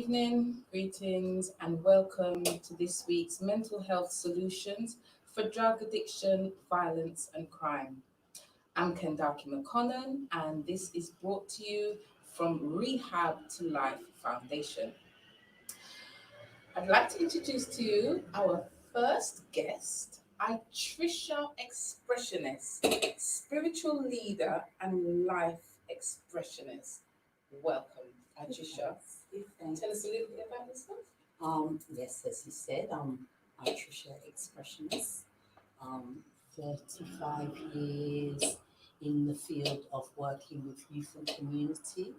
evening, greetings, and welcome to this week's Mental Health Solutions for Drug Addiction, Violence, and Crime. I'm Kendaki McConnell, and this is brought to you from Rehab to Life Foundation. I'd like to introduce to you our first guest, Trisha Expressionist, spiritual leader and life expressionist. Welcome, Trisha. Tell us a little bit about yourself. Yes, as you said, I'm Trisha Expressionist. 35 years in the field of working with youth and community.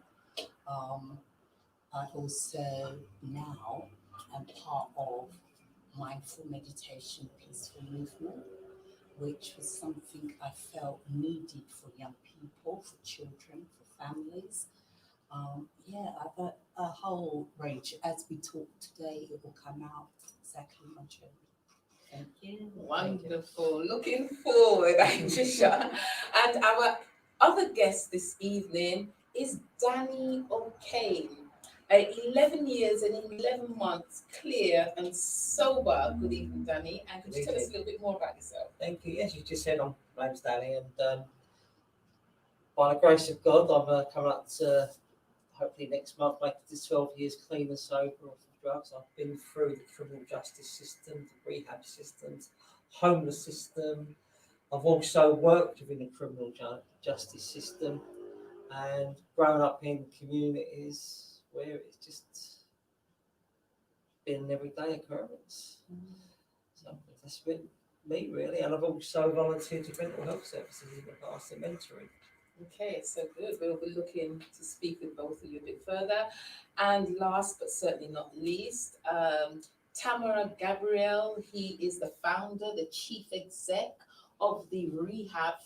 I also now am part of mindful meditation peaceful movement, which was something I felt needed for young people, for children, for families. I've got a whole range. As we talk today, it will come out exactly my journey. Thank you. Wonderful. Looking forward, Trisha. And our other guest this evening is Danny O'Kane. 11 years and 11 months clear and sober. Good evening, Danny. And could you tell us a little bit more about yourself? Thank you. Yes, you just said my name's Danny, and by the grace of God, I'm coming up to hopefully next month make this 12 years clean and sober off of drugs. I've been through the criminal justice system, the rehab systems, homeless system. I've also worked within the criminal justice system and grown up in communities where it's just been an everyday occurrence. So that's been me really, and I've also volunteered to mental health services in the past and mentoring. Okay, so good. We'll be looking to speak with both of you a bit further. And last but certainly not least, Tamara Gabriel. He is the founder, the chief exec of the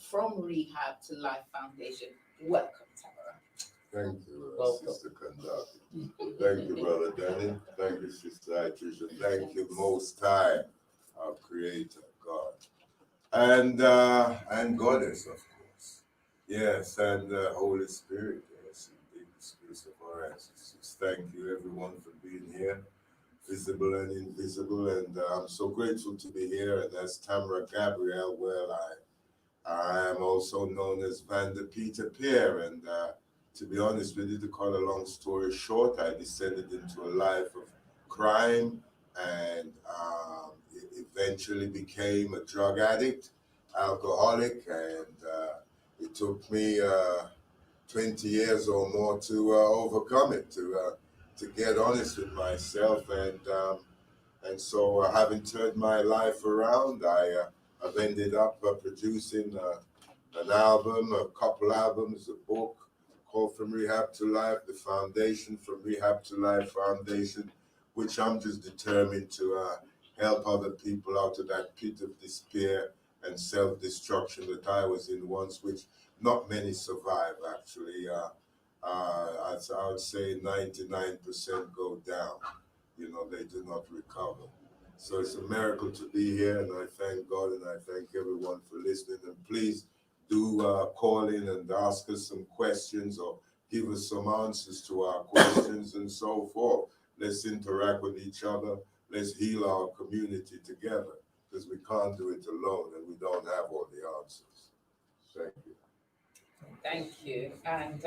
From Rehab to Life Foundation. Welcome, Tamara. Thank you, Sister Kandaki. Thank you, Brother Danny. Thank you, Sister Trisha. Thank you, Most High, our Creator, God. And Goddess, of course. Yes, and Holy Spirit, yes, indeed, the spirits of our ancestors. Thank you, everyone, for being here, visible and invisible. And I'm so grateful to be here. And as Tamara Gabriel, well, I am also known as Vander Peter Pierre. And to be honest with you, to cut a long story short, I descended into a life of crime and eventually became a drug addict, alcoholic, and it took me 20 years or more to overcome it, to get honest with myself, and so having turned my life around, I've ended up producing an album, a couple albums, a book called From Rehab to Life, the foundation From Rehab to Life Foundation, which I'm just determined to help other people out of that pit of despair and self-destruction that I was in once, which not many survive, actually. I would say 99% go down. You know, they do not recover. So it's a miracle to be here, and I thank God and I thank everyone for listening. And please do call in and ask us some questions or give us some answers to our questions and so forth. Let's interact with each other. Let's heal our community together, because we can't do it alone and we don't have all the answers. Thank you. Thank you. And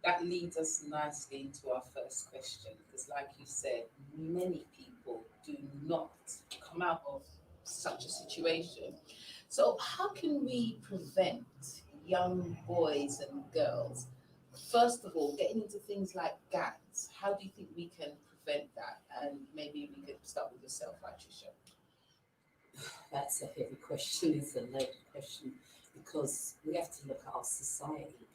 that leads us nicely into our first question, because like you said, many people do not come out of such a situation. So how can we prevent young boys and girls, first of all, getting into things like gangs? How do you think we can prevent that? And maybe we could start with yourself, Trisha. That's a heavy question. It's a loaded question because we have to look at our society.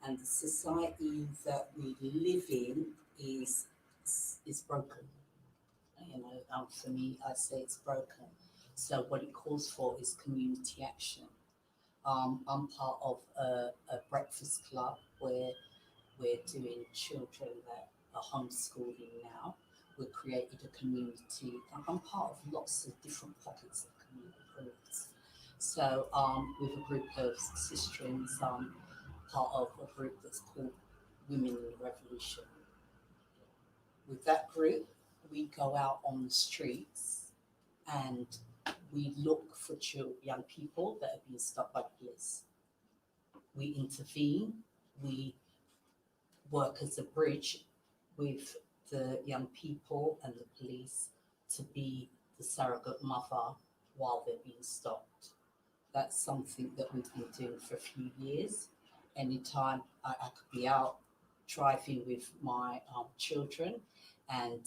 And the society that we live in is broken. You know, for me, I say it's broken. So what it calls for is community action. I'm part of a breakfast club where we're doing children that are homeschooling now. We've created a community. I'm part of lots of different pockets of community groups. So with a group of sisterings, part of a group that's called Women in the Revolution. with that group, we go out on the streets and we look for young people that have been stopped by police. We intervene, we work as a bridge with the young people and the police to be the surrogate mother while they're being stopped. That's something that we've been doing for a few years. Anytime I could be out driving with my children and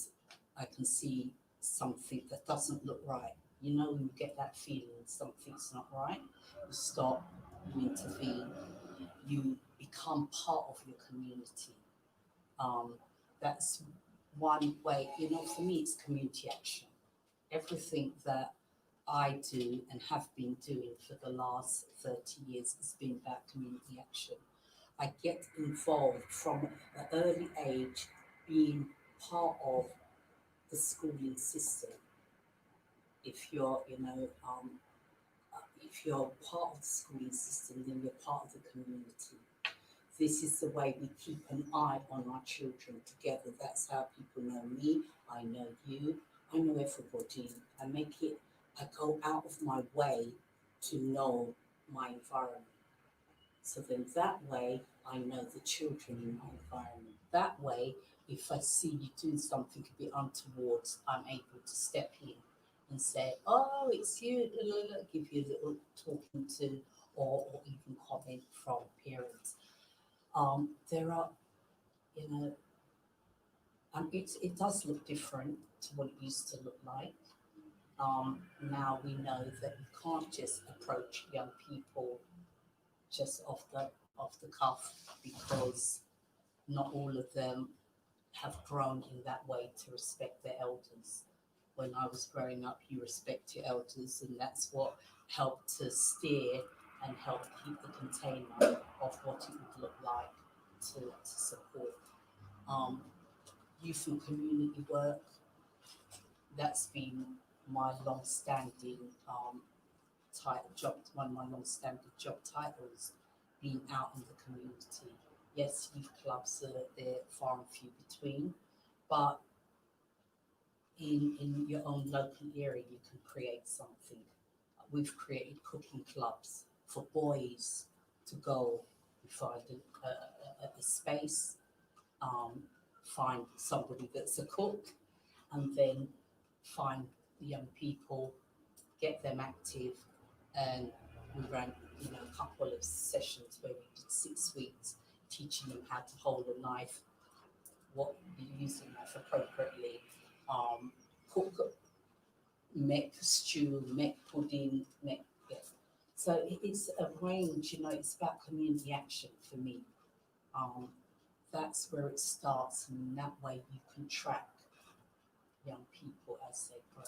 I can see something that doesn't look right. You know, when you get that feeling something's not right, you stop, you intervene, you become part of your community. That's one way, you know, for me, it's community action. Everything that I do and have been doing for the last 30 years has been about community action. I get involved from an early age, being part of the schooling system. If you're, if you're part of the schooling system, then you're part of the community. This is the way we keep an eye on our children together. That's how people know me. I know you. I know everybody. I go out of my way to know my environment. So then that way, I know the children in my environment. That way, if I see you doing something a bit untoward, I'm able to step in and say, oh, it's you, give you a little talking to, or even comment from parents. There are, it does look different to what it used to look like. Now we know that you can't just approach young people just off the cuff, because not all of them have grown in that way to respect their elders. When I was growing up, you respect your elders, and that's what helped to steer and help keep the container of what it would look like to support. Youth and community work, that's been my long-standing job, one of my long-standing job titles, being out in the community. Yes, youth clubs they're far and few between, but in your own local area, you can create something. We've created cooking clubs for boys to go. We find a space, find somebody that's a cook, and then find the young people, get them active, and we ran a couple of sessions where we did 6 weeks teaching them how to hold a knife, what you use a knife appropriately, cook, make stew, make pudding, So it's a range, it's about community action for me. That's where it starts, and that way you can track young people as they grow.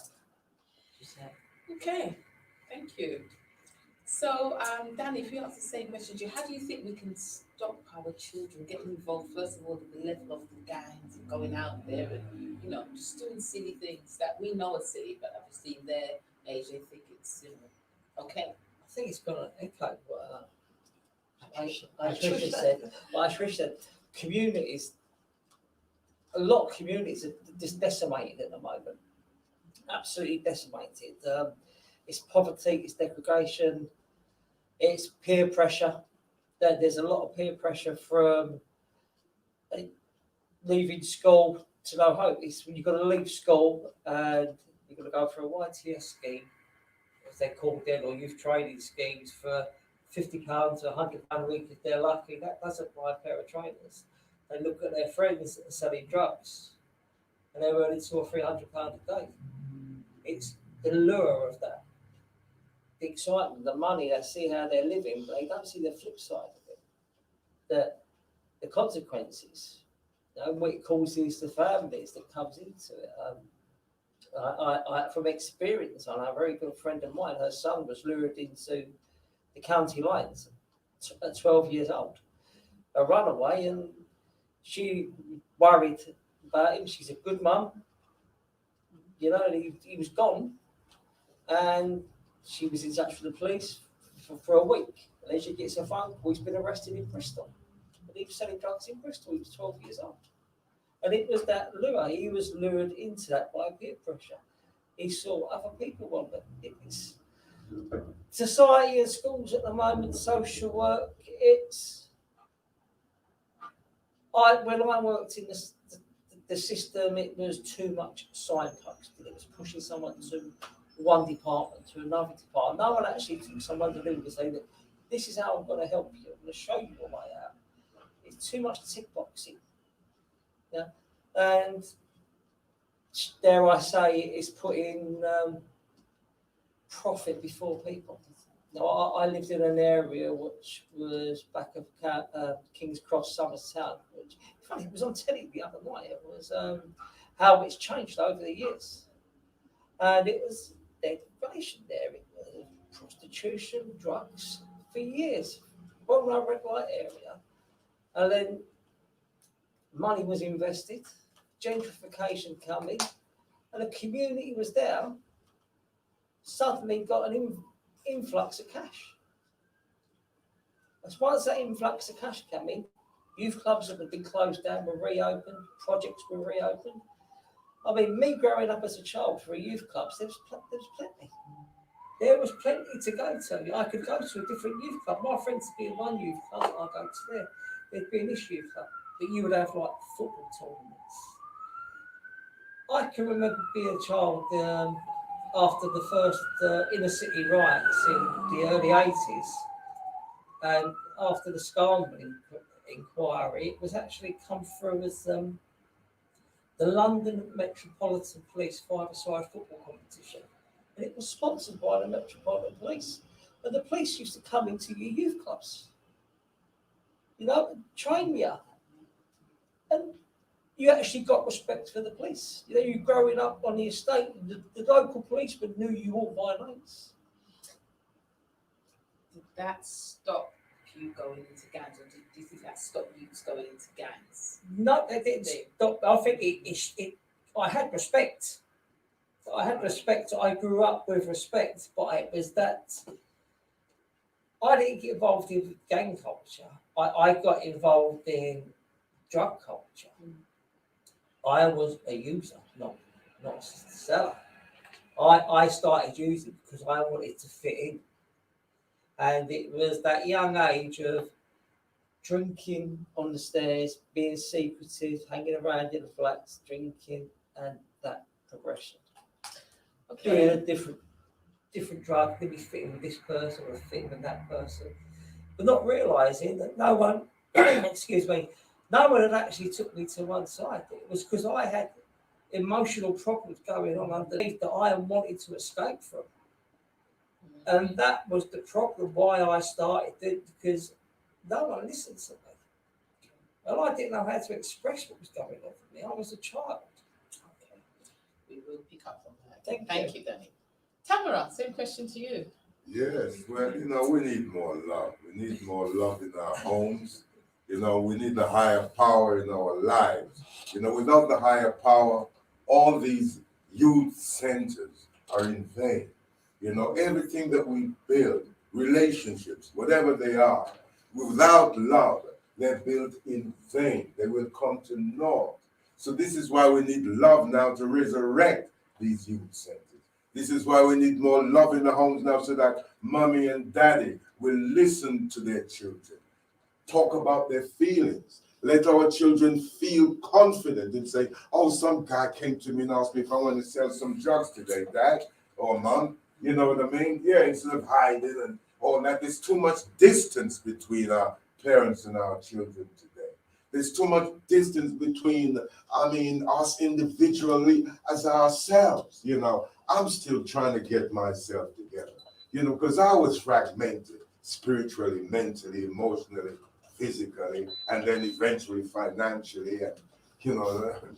Okay, thank you. So, Danny, if you ask the same question to you, how do you think we can stop our children getting involved, first of all, at the level of the gangs and going out there and, just doing silly things that we know are silly, but obviously in their age, they think it's, okay. I think it's going to echo what Tricia said. Well, Tricia said, communities, a lot of communities are just decimated at the moment. Absolutely decimated. It's poverty, it's degradation, it's peer pressure. There's a lot of peer pressure from leaving school to no hope. It's when you've got to leave school and you've got to go through a YTS scheme, as they're called then, or youth training schemes for £50 or £100 a week if they're lucky. That doesn't buy a pair of trainers. They look at their friends that are selling drugs and they're earning £200 or £300 a day. It's the lure of that, the excitement, the money. They see how they're living, but they don't see the flip side of it. That the consequences, what it causes to families that comes into it. I from experience, and a very good friend of mine, her son was lured into the county lines at 12 years old, a runaway, and she worried about him. She's a good mum, he was gone, and she was in touch with the police for a week, and then she gets a phone call, he's been arrested in Bristol, and he was selling drugs in Bristol. He was 12 years old. And it was that lure. He was lured into that by peer pressure. He saw other people want it. It's society and schools at the moment, social work. When I worked in the system, it was too much signpost. It was pushing someone to one department to another department. No one actually took someone to lead and say that this is how I'm going to help you. I'm going to show you a way out. It's too much tick boxing. Yeah, and dare I say, it's putting profit before people. Now, I lived in an area which was back of King's Cross, Somerstown, which funny, it was on telly the other night. It was how it's changed over the years, and it was degradation there. It was prostitution, drugs for years, well-known red light area, and then money was invested, gentrification coming, and the community was there. Suddenly got an influx of cash. As once that influx of cash came in, youth clubs that had been closed down were reopened, projects were reopened. I mean, me growing up as a child for youth clubs, there was plenty. There was plenty to go to. I could go to a different youth club. My friends would be in one youth club, I'd go to there. There'd be an youth club, but you would have like football tournaments. I can remember being a child after the first inner city riots in the early 80s, and after the Scarman inquiry, it was actually come through as the London Metropolitan Police five-a-side football competition, and it was sponsored by the Metropolitan Police. And the police used to come into your youth clubs, train you, and you actually got respect for the police. You growing up on the estate, the local policemen knew you all by names. Did that stop you going into gangs, or do you think that stopped you going into gangs? No, it didn't stop. I think I had respect. I grew up with respect, but it was that I didn't get involved in gang culture. I got involved in drug culture. I was a user, not a seller. I started using because I wanted to fit in. And it was that young age of drinking on the stairs, being secretive, hanging around in the flats, drinking, and that progression. Doing a different drug, maybe fitting with this person or fitting with that person, but not realising that no one, no one had actually took me to one side. It was because I had emotional problems going on underneath that I wanted to escape from. And that was the problem why I started it, because no one listened to me. And I didn't know how to express what was going on for me. I was a child. Okay, we will pick up on that. Thank you, Danny. Tamara, same question to you. Yes, well, we need more love. We need more love in our homes. We need the higher power in our lives. Without the higher power, all these youth centers are in vain. Everything that we build, relationships, whatever they are, without love, they're built in vain. They will come to naught. So this is why we need love now to resurrect these youth centers. This is why we need more love in the homes now, so that mommy and daddy will listen to their children, talk about their feelings. Let our children feel confident and say, oh, some guy came to me and asked me if I want to sell some drugs today, dad or mom. You know what I mean? Yeah, instead of hiding and all that. There's too much distance between our parents and our children today. There's too much distance between, us individually as ourselves. I'm still trying to get myself together, because I was fragmented spiritually, mentally, emotionally, physically, and then eventually financially, and,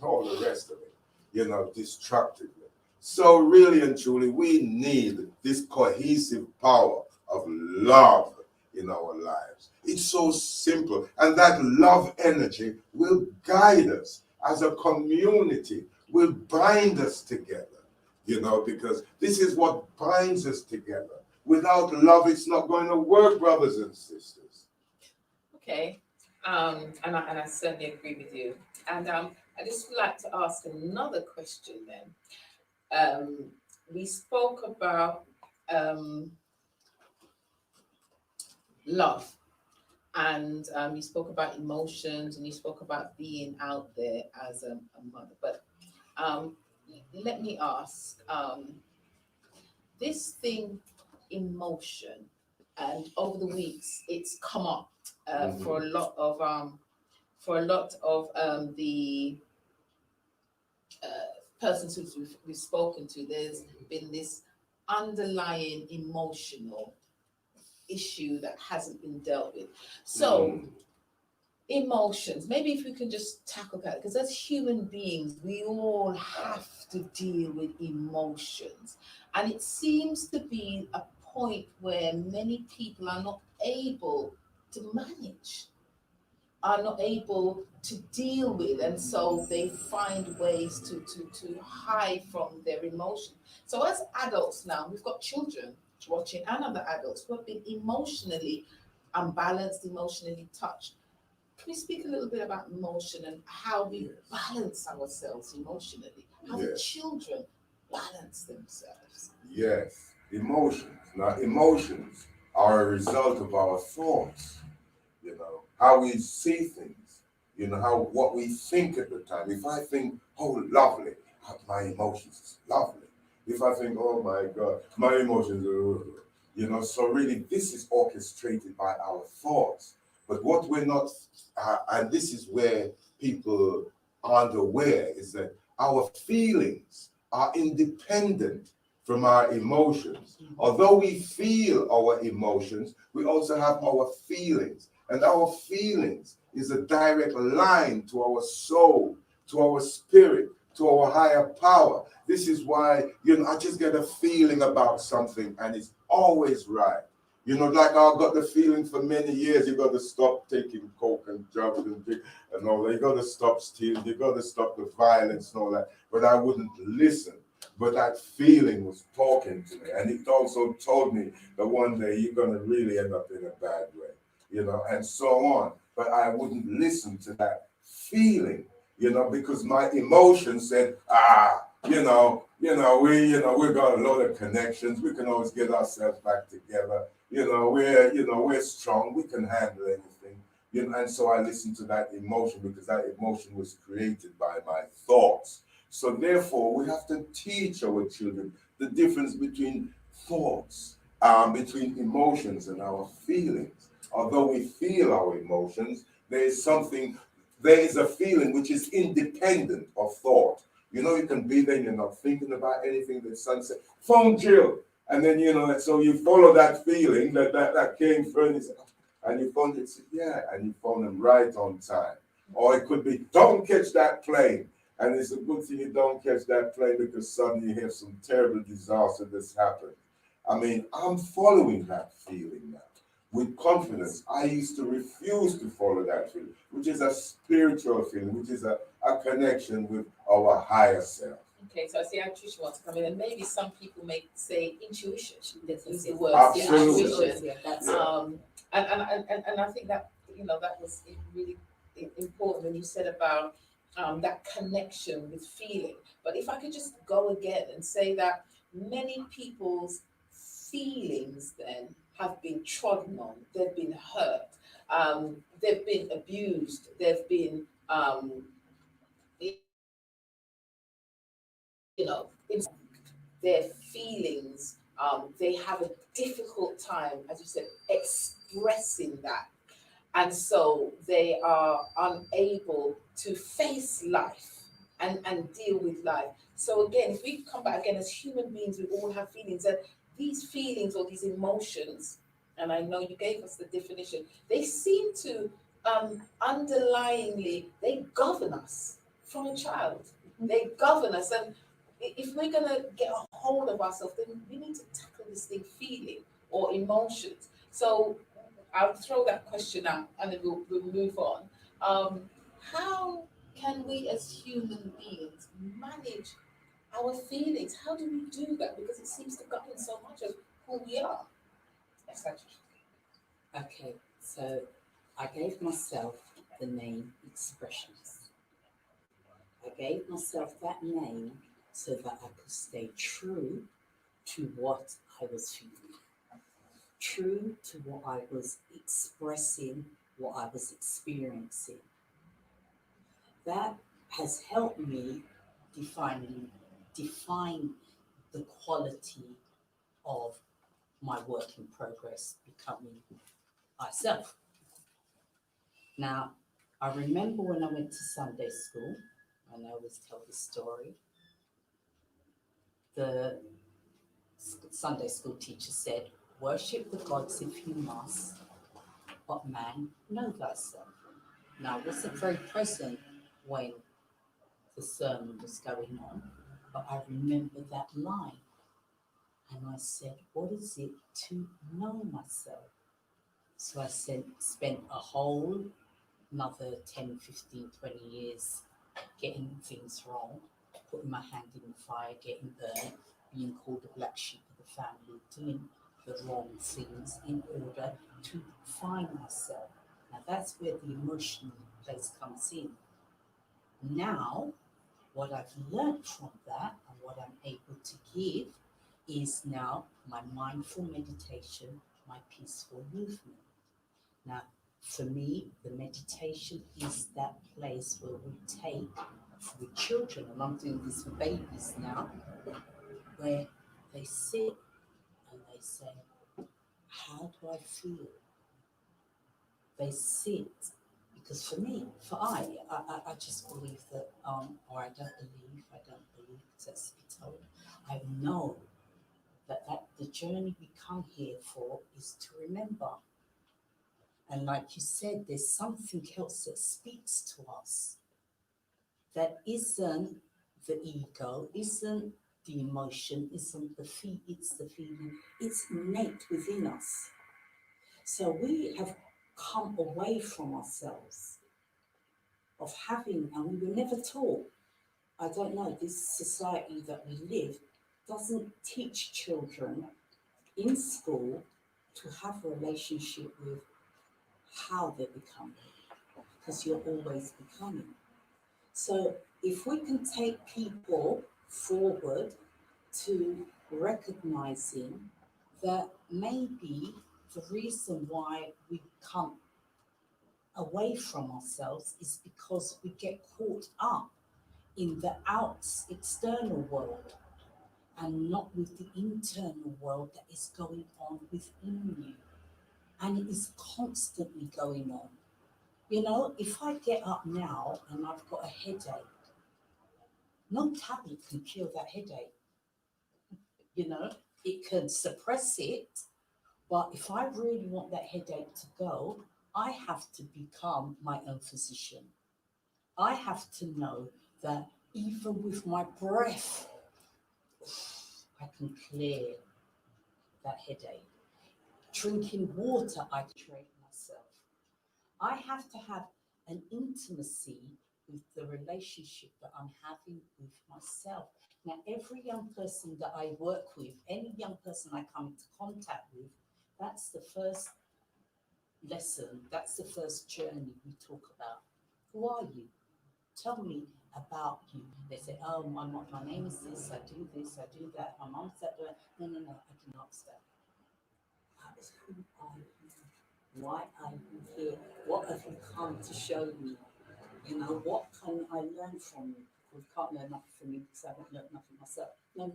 all the rest of it, destructively. So really and truly, we need this cohesive power of love in our lives. It's so simple. And that love energy will guide us as a community, will bind us together, because this is what binds us together. Without love, it's not going to work, brothers and sisters. Okay, and I certainly agree with you. And I just like to ask another question then. We spoke about love, and you spoke about emotions, and you spoke about being out there as a mother. But um, let me ask, this thing, emotion, and over the weeks, it's come up for a lot of the persons who we've spoken to. There's been this underlying emotional issue that hasn't been dealt with. So, emotions, maybe if we can just tackle that, because as human beings, we all have to deal with emotions. And it seems to be a point where many people are not able to manage, are not able to deal with, and so they find ways to hide from their emotion. So as adults now, we've got children watching and other adults who have been emotionally unbalanced, emotionally touched. Can we speak a little bit about emotion and how we balance ourselves emotionally? How the children balance themselves? Yes, emotions. Now, emotions are a result of our thoughts, how we see things, how what we think at the time. If I think, oh, lovely, my emotions is lovely. If I think, oh my God, my emotions are, so really this is orchestrated by our thoughts. But what we're not, and this is where people aren't aware, is that our feelings are independent from our emotions. Although we feel our emotions, we also have our feelings. And our feelings is a direct line to our soul, to our spirit, to our higher power. This is why, I just get a feeling about something and it's always right. Like I've got the feeling for many years, you got to stop taking coke and drugs and all that. You got to stop stealing. You got to stop the violence and all that. But I wouldn't listen. But that feeling was talking to me. And it also told me that one day you're going to really end up in a bad way, and so on. But I wouldn't listen to that feeling, because my emotion said, we got a lot of connections. We can always get ourselves back together. We're strong. We can handle anything. And so I listened to that emotion because that emotion was created by my thoughts. So therefore, we have to teach our children the difference between thoughts, between emotions and our feelings. Although we feel our emotions, there is a feeling which is independent of thought. You can be there and you're not thinking about anything. The sun said, phone Jill. And then, so you follow that feeling that came through and you phone it, yeah, and you phone them right on time. Or it could be, don't catch that plane. And it's a good thing you don't catch that plane because suddenly you have some terrible disaster that's happened. I mean, I'm following that feeling now with confidence. I used to refuse to follow that feeling, which is a spiritual feeling, which is a connection with our higher self. Okay, so I see how Tricia wants to come in, and maybe some people may say intuition. Is the word Absolutely. intuition. Yeah, And I think that that was really important when you said about that connection with feeling. But if I could just go again and say that many people's feelings then have been trodden on, they've been hurt, they've been abused, they've been in their feelings, they have a difficult time, as you said, expressing that. And so they are unable to face life and deal with life. So again, if we come back again as human beings, we all have feelings, and these feelings or these emotions, and I know you gave us the definition, they seem to underlyingly, they govern us from a child. They govern us. And if we're going to get a hold of ourselves, then we need to tackle this thing, feeling or emotions. So I'll throw that question out and then we'll move on. How can we as human beings manage our feelings? How do we do that? Because it seems to govern so much of who we are. Yes, okay. So I gave myself the name expressions. I gave myself that name so that I could stay true to what I was feeling, true to what I was expressing, what I was experiencing. That has helped me define the quality of my work in progress becoming myself. Now, I remember when I went to Sunday school, and I always tell this story, the Sunday school teacher said, "Worship the gods if you must, but man, know thyself." Now, I wasn't very present when the sermon was going on, but I remember that line. And I said, what is it to know myself? So I spent a whole another 10, 15, 20 years getting things wrong, putting my hand in the fire, getting burned, being called the black sheep of the family, doing the wrong things in order to find myself. Now that's where the emotional place comes in. Now, what I've learned from that and what I'm able to give is now my mindful meditation, my peaceful movement. Now, for me, the meditation is that place where we take with children, and I'm doing this for babies now, where they sit and they say, how do I feel? They sit, because for me, I just believe that, or I don't believe, because that's to be told, I know that the journey we come here for is to remember. And like you said, there's something else that speaks to us that isn't the ego, isn't the emotion, isn't the it's the feeling, it's innate within us. So we have come away from ourselves of having, and we were never taught. I don't know, this society that we live doesn't teach children in school to have a relationship with how they're becoming, because you're always becoming. So if we can take people forward to recognizing that maybe the reason why we come away from ourselves is because we get caught up in the external world and not with the internal world that is going on within you. And it is constantly going on. You know, if I get up now and I've got a headache, no tablet can cure that headache. You know, it can suppress it, but if I really want that headache to go, I have to become my own physician. I have to know that even with my breath, I can clear that headache. Drinking water, I treat myself. I have to have an intimacy with the relationship that I'm having with myself. Now, every young person that I work with, any young person I come into contact with, that's the first lesson, that's the first journey we talk about. Who are you? Tell me about you. They say, oh, my name is this, I do that, my mom said that. No, I can ask that. Who are you? Why are you here? What have you come to show me? You know, what can I learn from you? You can't learn nothing from me because I haven't learned nothing myself. No.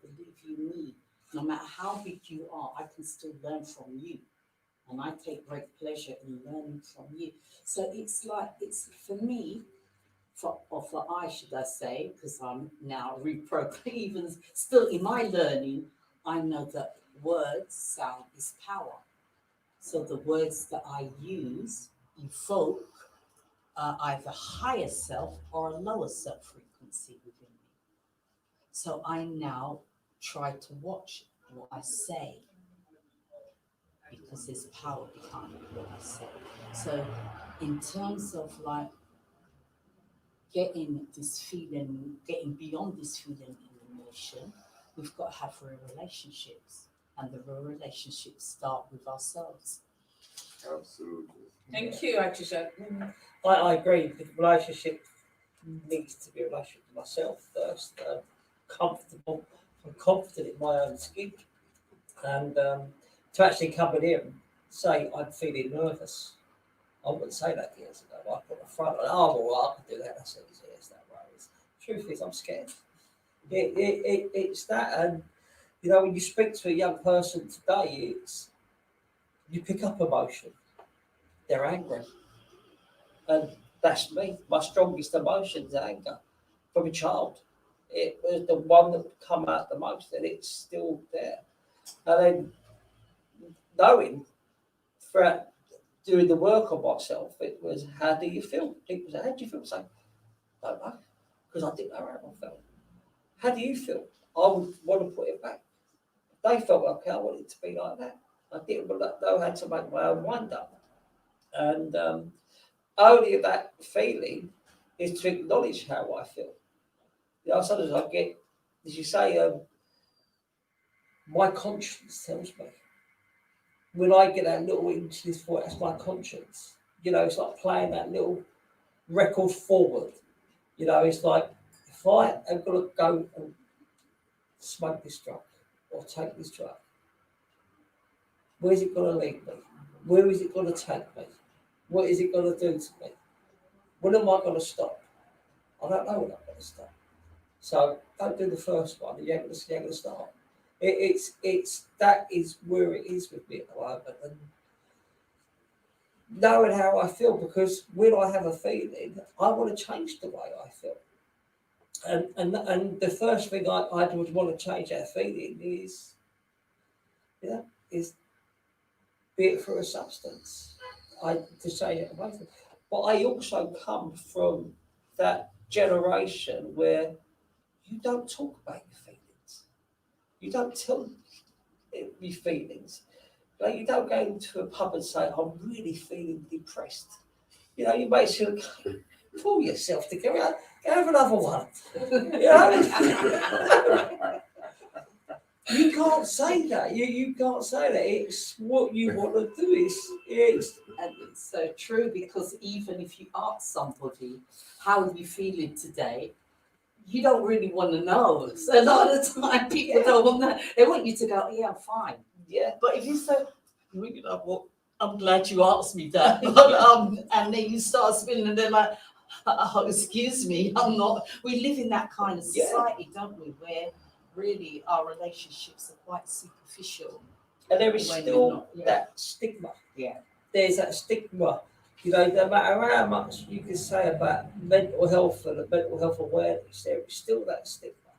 Believe you me. No matter how big you are, I can still learn from you. And I take great pleasure in learning from you. So it's like, it's for me, for I should I say, because I'm now reprogrammed, even still in my learning, I know that words, sound is power. So the words that I use evoke either higher self or a lower self frequency within me. So I now try to watch what I say because there's power behind what I say. So in terms of like getting this feeling, getting beyond this feeling and emotion, we've got to have real relationships. And the real relationships start with ourselves. Absolutely. Thank you, Atisha. I agree with the relationship needs to be a relationship with myself first, comfortable and confident in my own skin, and to actually come in here and say I'm feeling nervous. I wouldn't say that years ago. I put the front on, oh, well, I can do that. That's easy. It's that worries. Truth is, I'm scared. It's that, and you know, when you speak to a young person today, it's you pick up emotion. They're angry, and that's me. My strongest emotion is anger from a child. It was the one that would come out the most, and it's still there. And then knowing throughout doing the work on myself, it was how do you feel? People say, how do you feel? I say, don't know, because I didn't know how I felt. How do you feel? I would want to put it back. They felt okay, I wanted it to be like that. I didn't know how to make my own mind up. And only that feeling is to acknowledge how I feel. You know, sometimes I get, as you say, my conscience tells me. When I get that little into this voice, that's my conscience. You know, it's like playing that little record forward. You know, it's like if I am going to go and smoke this drug or take this drug, where's it going to lead me? Where is it going to take me? What is it going to do to me? When am I going to stop? I don't know when I'm going to stop. So don't do the first one. You ain't going to start. It's that is where it is with me at the moment, and knowing how I feel, because when I have a feeling, I want to change the way I feel, and the first thing I would want to change that feeling is, is be it through a substance. To say it away from, but I also come from that generation where you don't talk about your feelings, you don't tell your feelings. Like you don't go into a pub and say, I'm really feeling depressed. You know, you make sure pull yourself together, go have another one. You know? You can't say that. You can't say that. It's what you want to do. And it's so true, because even if you ask somebody, how are you feeling today? You don't really want to know. So a lot of the time people don't want that. They want you to go, yeah, I'm fine. Yeah. But if you say, really, well, I'm glad you asked me that. And then you start spinning and they're like, oh, excuse me, I'm not. We live in that kind of society, don't we, where really our relationships are quite superficial. And there is still that stigma. Yeah. There's that stigma. You know, no matter how much you can say about mental health and the mental health awareness, there is still that stigma.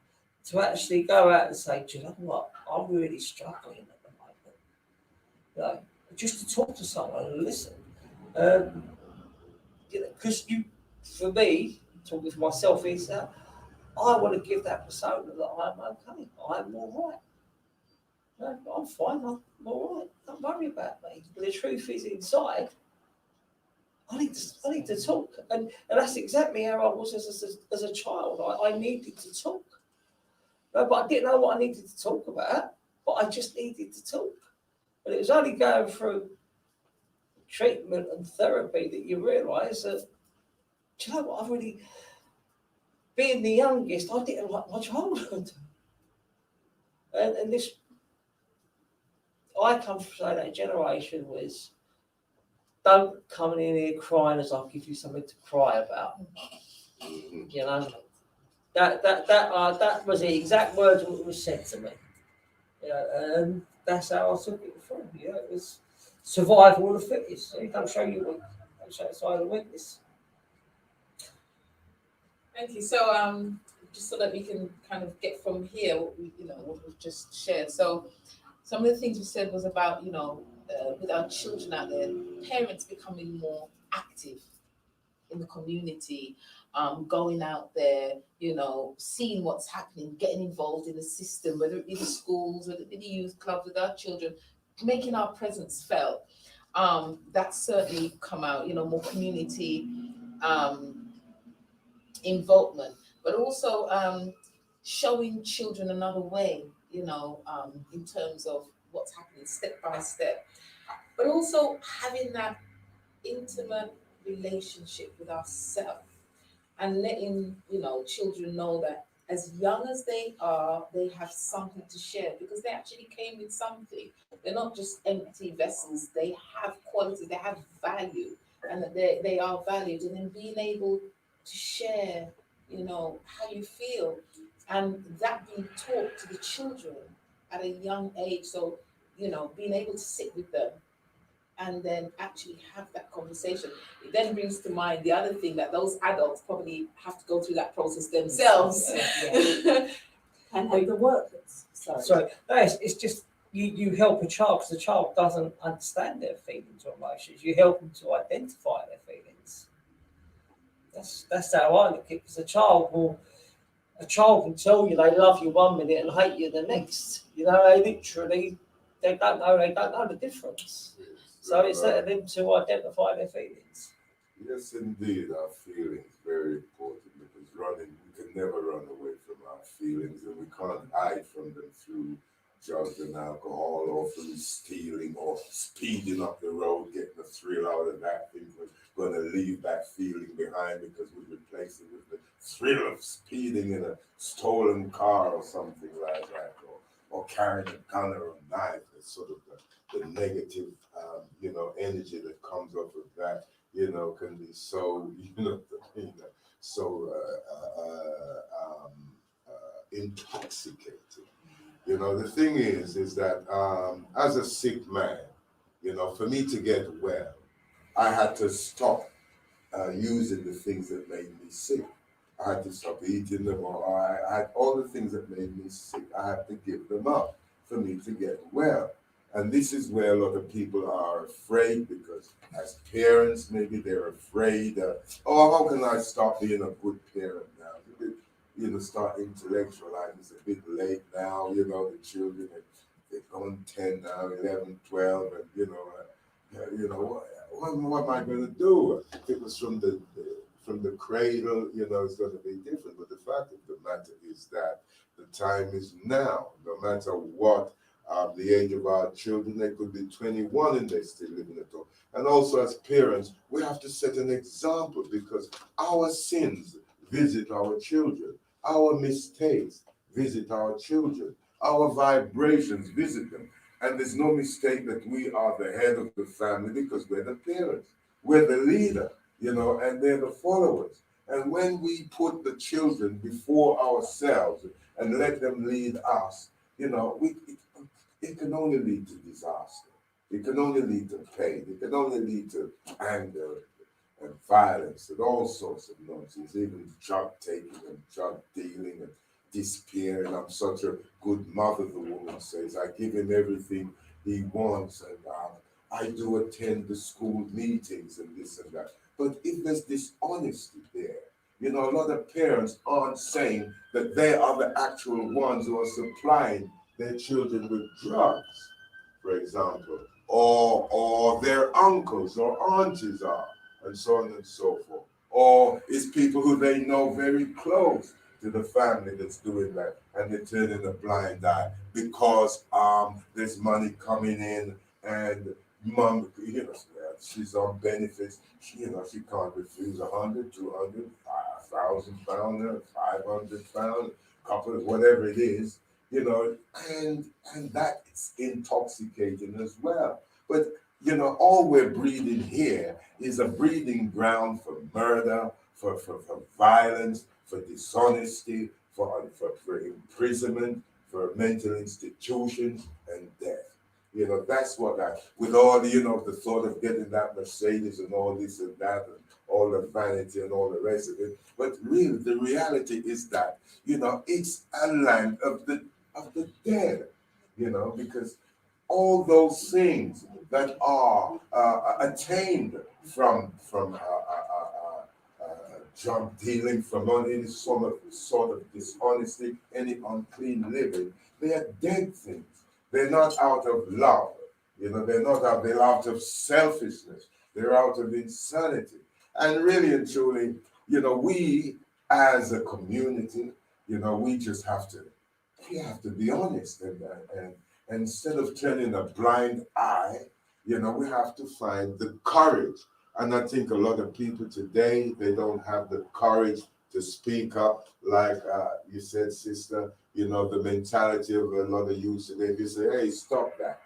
To actually go out and say, do you know what, I'm really struggling at the moment. You know, just to talk to someone and listen. You know, because for me, talking for myself, is that I want to give that persona that I'm okay, I'm all right. No, I'm fine, I'm all right. Don't worry about me. But the truth is, inside, I need to talk, and that's exactly how I was as a child. I needed to talk, no, but I didn't know what I needed to talk about. But I just needed to talk, and it was only going through treatment and therapy that you realise that, do you know what, being the youngest, I didn't like my childhood, and this, I come from that generation was, don't come in here crying as I'll give you something to cry about. You know, that was the exact words that was said to me. You know, and that's how I took it from. You know, it was survival of the fittest. So you don't show your weakness, don't show the side of the weakness. Thank you. So, just so that we can kind of get from here what we've just shared. So, some of the things we said was about, with our children out there, parents becoming more active in the community, going out there, seeing what's happening, getting involved in the system, whether it be the schools, whether it be the youth clubs with our children, making our presence felt. That's certainly come out, more community involvement, but also showing children another way, in terms of what's happening step by step, but also having that intimate relationship with ourselves. and letting children know that as young as they are, they have something to share because they actually came with something. They're not just empty vessels. They have quality. They have value, and that they are valued. And then being able to share, how you feel, and that being taught to the children at a young age. So being able to sit with them and then actually have that conversation. It then brings to mind the other thing that those adults probably have to go through that process themselves. Yeah. And the work that's, sorry. So no, it's just you help a child because the child doesn't understand their feelings or emotions. You help them to identify their feelings. That's how I look at it. Because a child can tell you they love you one minute and hate you the next. They don't know the difference. So it's up to them to identify their feelings. Yes, indeed, our feelings very important because we can never run away from our feelings, and we can't hide from them through drugs and alcohol or through stealing or speeding up the road, getting a thrill out of that thing. We're going to leave that feeling behind because we replace it with the thrill of speeding in a stolen car or something like that, or carrying a gun or a knife. It's sort of the negative, energy that comes off of that, can be so, so intoxicating. The thing is that as a sick man, for me to get well, I had to stop using the things that made me sick. I had to stop eating them, or I had all the things that made me sick. I had to give them up for me to get well. And this is where a lot of people are afraid because as parents, maybe they're afraid, how can I stop being a good parent now? Start intellectualizing. It's a bit late now, the children, they're going 10 now, 11, 12, and, what am I going to do? If it was from the cradle, it's going to be different. But the fact of the matter is that the time is now, no matter what. The age of our children, they could be 21 and they're still living at home. And also as parents, we have to set an example because our sins visit our children. Our mistakes visit our children. Our vibrations visit them. And there's no mistake that we are the head of the family because we're the parents. We're the leader, and they're the followers. And when we put the children before ourselves and let them lead us, it can only lead to disaster. It can only lead to pain. It can only lead to anger and violence and all sorts of nonsense, even drug taking and drug dealing and despair. And I'm such a good mother, the woman says. I give him everything he wants, and I do attend the school meetings and this and that. But if there's dishonesty there, a lot of parents aren't saying that they are the actual ones who are supplying their children with drugs, for example, or their uncles or aunties are, and so on and so forth. Or it's people who they know very close to the family that's doing that, and they turn in a blind eye because there's money coming in, and mom, she's on benefits. She can't refuse 100, 200, 1,000 pound, 500 pound, couple, whatever it is. And that is intoxicating as well. But all we're breathing here is a breeding ground for murder, for violence, for dishonesty, for imprisonment, for mental institutions and death. That's what with all the thought of getting that Mercedes and all this and that and all the vanity and all the rest of it. But really, the reality is that, it's a land of the dead, because all those things that are attained from drug dealing, from any sort of dishonesty, any unclean living, they are dead things. They're not out of love, they're out of selfishness, they're out of insanity. And really and truly, we as a community, we just have to be honest, and instead of turning a blind eye, we have to find the courage And I think a lot of people today, they don't have the courage to speak up. Like you said, sister, you know, the mentality of a lot of youth today, they say, hey, stop that.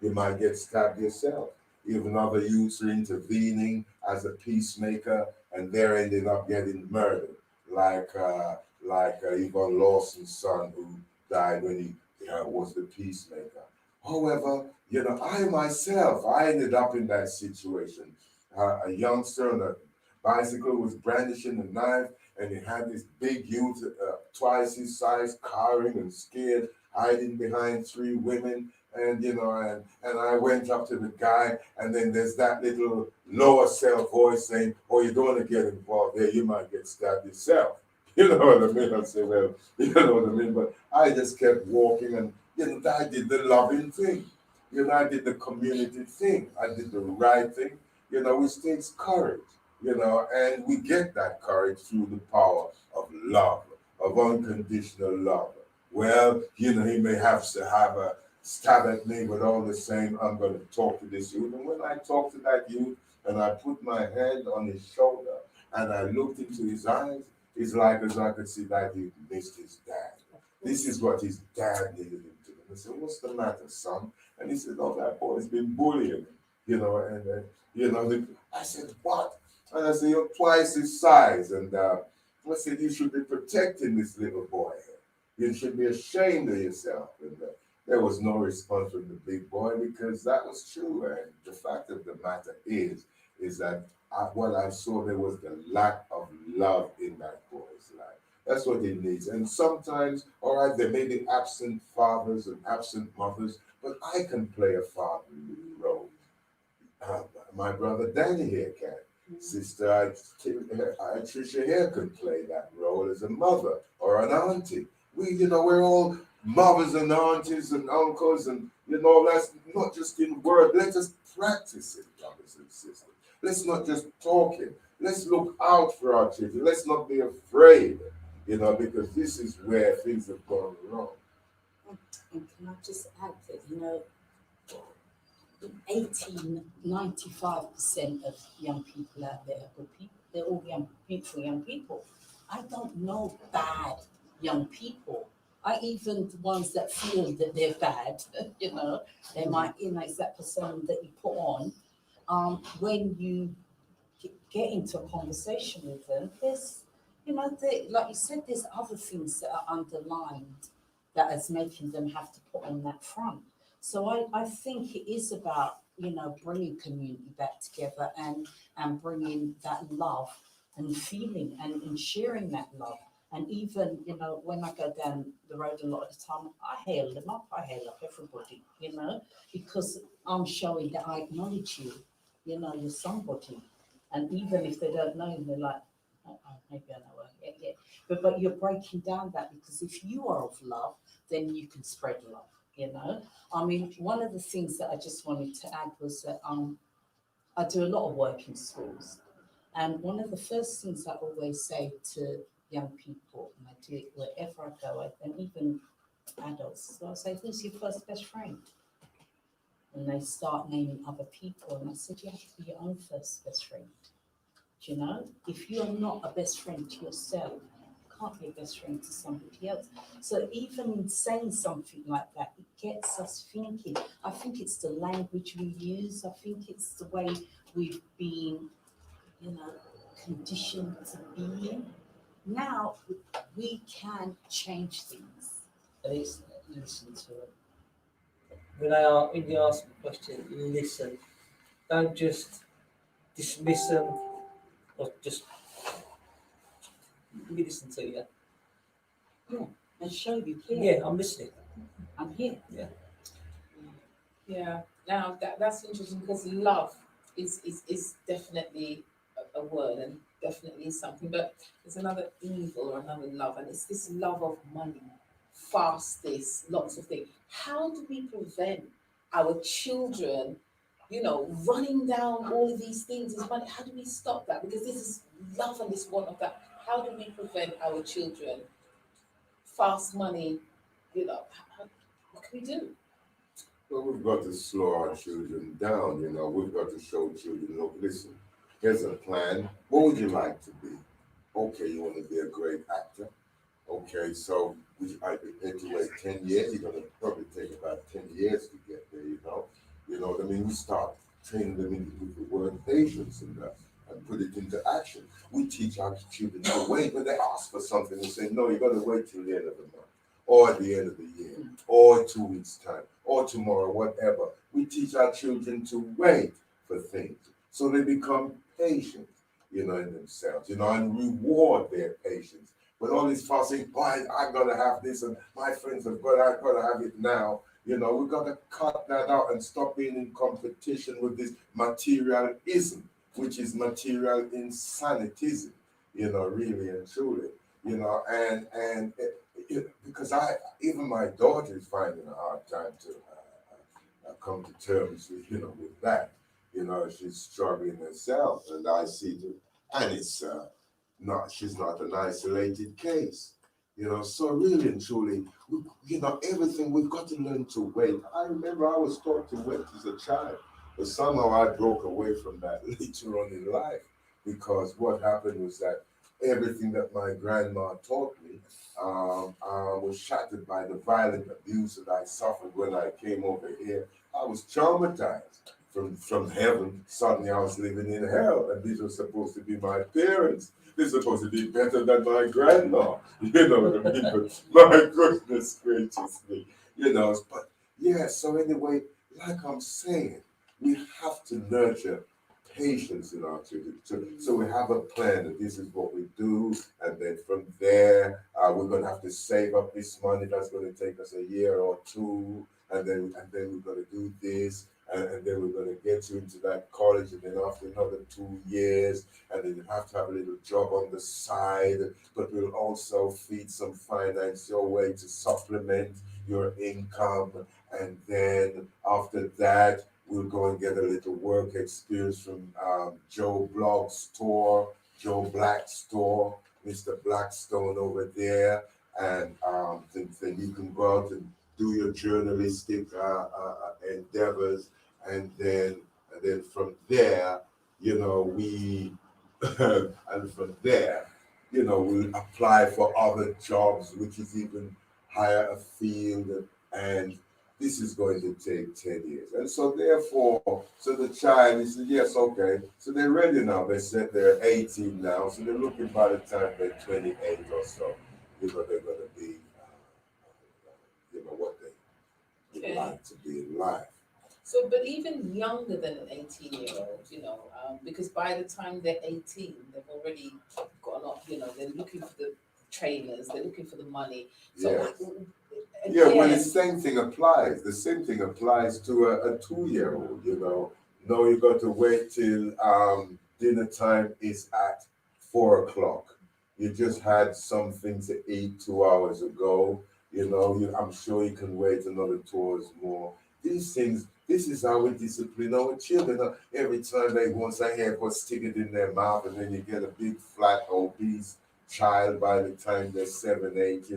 You might get stabbed yourself. Even other youths are intervening as a peacemaker, and they're ending up getting murdered. Like Yvonne Lawson's son, who died when he was the peacemaker. However, you know, I myself, I ended up in that situation. A youngster on a bicycle was brandishing a knife, and he had this big youth, twice his size, cowering and scared, hiding behind three women. And you know, and I went up to the guy, and then there's that little lower self voice saying, "Oh, you don't want to get involved there. You might get stabbed yourself." You know what I mean? I say, "Well, you know what I mean." But I just kept walking, and you know, I did the loving thing. You know, I did the community thing. I did the right thing. You know, which takes courage. You know, and we get that courage through the power of love, of unconditional love. Well, you know, he may have to have a stab at me, but all the same, I'm going to talk to this youth. And when I talked to that youth and I put my hand on his shoulder and I looked into his eyes, it's like as I could see that he missed his dad. This is what his dad needed him to do. I said, what's the matter, son? And he said, oh, that boy's been bullying me. You know, and you know, I said, what? And I said, you're twice his size. And I said, you should be protecting this little boy here. You should be ashamed of yourself. And there was no response from the big boy because that was true. And the fact of the matter is that what I saw there was the lack of love in that boy's life. That's what he needs. And sometimes, all right, there may be absent fathers and absent mothers, but I can play a fatherly role. My brother Danny here can. Sister Tricia here can play that role as a mother or an auntie. You know, we're all mothers and aunties and uncles, and you know, that's not just in word. Let us practice it, brothers and sisters. Let's not just talk it. Let's look out for our children. Let's not be afraid, you know, because this is where things have gone wrong. And can I just add that, you know, 95% of young people out there are good people. They're all young, beautiful young people. I don't know bad young people. I even the ones that feel that they're bad, you know, they might, you know, it's that persona that you put on. When you get into a conversation with them, there's, you know, like you said, there's other things that are underlined that is making them have to put on that front. So I think it is about, you know, bringing community back together and bringing that love and feeling and sharing that love. And even, you know, when I go down the road a lot of the time, I hail them up, I hail up everybody, you know, because I'm showing that I acknowledge you, you know, you're somebody. And even if they don't know you, they're like, oh, maybe I know her, yeah. But you're breaking down that because if you are of love, then you can spread love, you know. I mean, one of the things that I just wanted to add was that I do a lot of work in schools. And one of the first things I always say to young people, and I do it wherever I go, and even adults, so I say, who's your first best friend? And they start naming other people. And I said, you have to be your own first best friend. Do you know? If you're not a best friend to yourself, you can't be a best friend to somebody else. So even in saying something like that, it gets us thinking. I think it's the language we use. I think it's the way we've been, you know, conditioned to be in. Now we can change things. At least listen to it. When you ask a question, listen. Don't just dismiss them or just let me listen to you. And show you here. Yeah, I'm listening. I'm here. Yeah. Now that's interesting because love is definitely a word and definitely something, but there's another evil or another love, and it's this love of money, fastest, lots of things. How do we prevent our children, you know, running down all of these things? Is money? How do we stop that? Because this is love and this want of that. How do we prevent our children fast money? You know, what can we do? Well, we've got to slow our children down, you know. We've got to show children, look, listen, here's a plan. What would you like to be? Okay, you want to be a great actor? Okay, so I had to wait 10 years. You're going to probably take about 10 years to get there, you know. You know what I mean? We start training them with the word patience and put it into action. We teach our children to wait when they ask for something and say, no, you got to wait till the end of the month or at the end of the year or 2 weeks' time or tomorrow, whatever. We teach our children to wait for things so they become patient, you know, in themselves, you know, and reward their patience. With all this fussing, oh, I gotta have this, and my friends have I gotta have it now. You know, we gotta cut that out and stop being in competition with this materialism, which is material insanitism. You know, really and truly. You know, because even my daughter is finding a hard time to come to terms with with that. You know, she's struggling herself, and I see it, and it's. She's not an isolated case, you know. So really and truly, everything we've got to learn to wait. I remember I was taught to wait as a child, but somehow I broke away from that later on in life, because what happened was that everything that my grandma taught me was shattered by the violent abuse that I suffered when I came over here. I was traumatized. From heaven, suddenly I was living in hell, and these were supposed to be my parents. They're supposed to be better than my grandma. You know what I mean? But my goodness gracious me. But yeah, so anyway, like I'm saying, we have to nurture patience in our children. So we have a plan that this is what we do, and then from there, we're going to have to save up this money. That's going to take us a year or two, and then we're going to do this. And then we're going to get you into that college, and then after another 2 years, and then you have to have a little job on the side, but we'll also feed some finance your way to supplement your income. And then after that, we'll go and get a little work experience from Joe Black store, Mr. Blackstone over there. And then you can go out and do your journalistic endeavors. And then from there, we and from there, we'll apply for other jobs, which is even higher afield, and this is going to take 10 years. And so therefore, so the child, he said, yes, okay. So they're ready now. They said they're 18 now, so they're looking by the time they're 28 or so, they're going to be, what they would like to be in life. So, but even younger than an 18-year-old, because by the time they're 18, they've already got a lot, they're looking for the trainers, they're looking for the money. So, well, the same thing applies. The same thing applies to a 2-year-old, No, you got to wait till dinner time is at 4 o'clock. You just had something to eat 2 hours ago. I'm sure you can wait another 2 hours more. These things, this is how we discipline our children. Every time they want a haircut, stick it in their mouth, and then you get a big, flat, obese child by the time they're 7, 8. They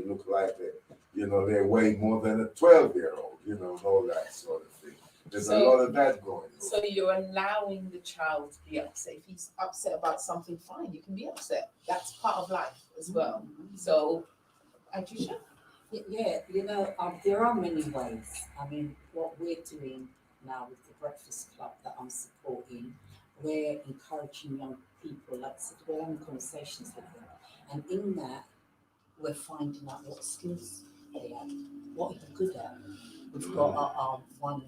look like they weigh more than a 12-year-old, and all that sort of thing. There's a lot of that going on. So you're allowing the child to be upset. If he's upset about something, fine, you can be upset. That's part of life as well. So, Adrisha? Yeah, there are many ways. I mean, what we're doing now with the Breakfast Club that I'm supporting, we're encouraging young people, like I said, we're having conversations with them. And in that, we're finding out what skills they have, what are you good at. We've got one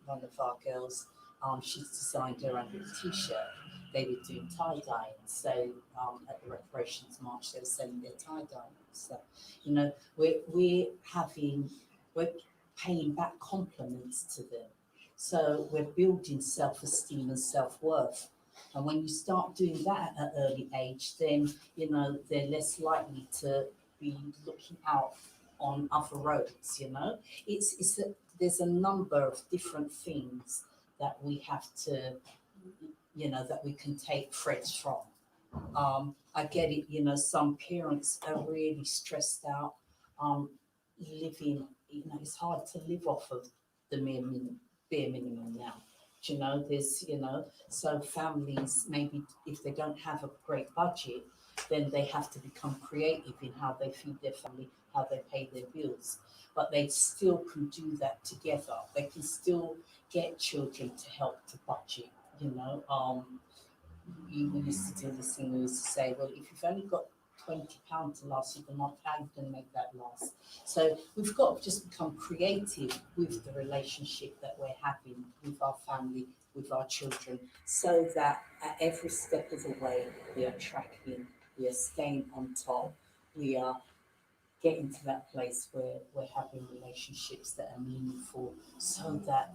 of our girls, she's designed her own T-shirt. They were doing tie-dyeing, so at the Reparations March, they were selling their tie-dye. So, we're paying back compliments to them. So we're building self-esteem and self-worth. And when you start doing that at an early age, then, they're less likely to be looking out on other roads, there's a number of different things that we have to, that we can take threads from. I get it, some parents are really stressed out, living, it's hard to live off of the bare minimum now. Do you know, there's, so families, maybe if they don't have a great budget, then they have to become creative in how they feed their family, how they pay their bills. But they still can do that together. They can still get children to help to budget, we used to do this thing, we used to say, well, if you've only got £20 to last you the month, how are you going to make that last? So we've got to just become creative with the relationship that we're having with our family, with our children, so that at every step of the way we are tracking, we are staying on top, we are getting to that place where we're having relationships that are meaningful, so that,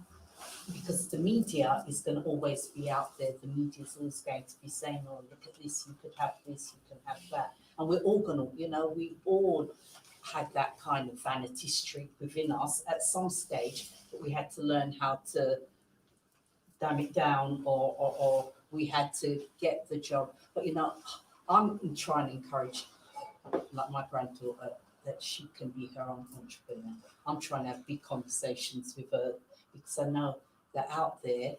because the media is going to always be out there, the media is always going to be saying, oh, look at this, you could have this, you can have that. And we're all going to, we all had that kind of vanity streak within us at some stage, but we had to learn how to damn it down, or we had to get the job. But, I'm trying to encourage, like my granddaughter, that she can be her own entrepreneur. I'm trying to have big conversations with her because I know that out there,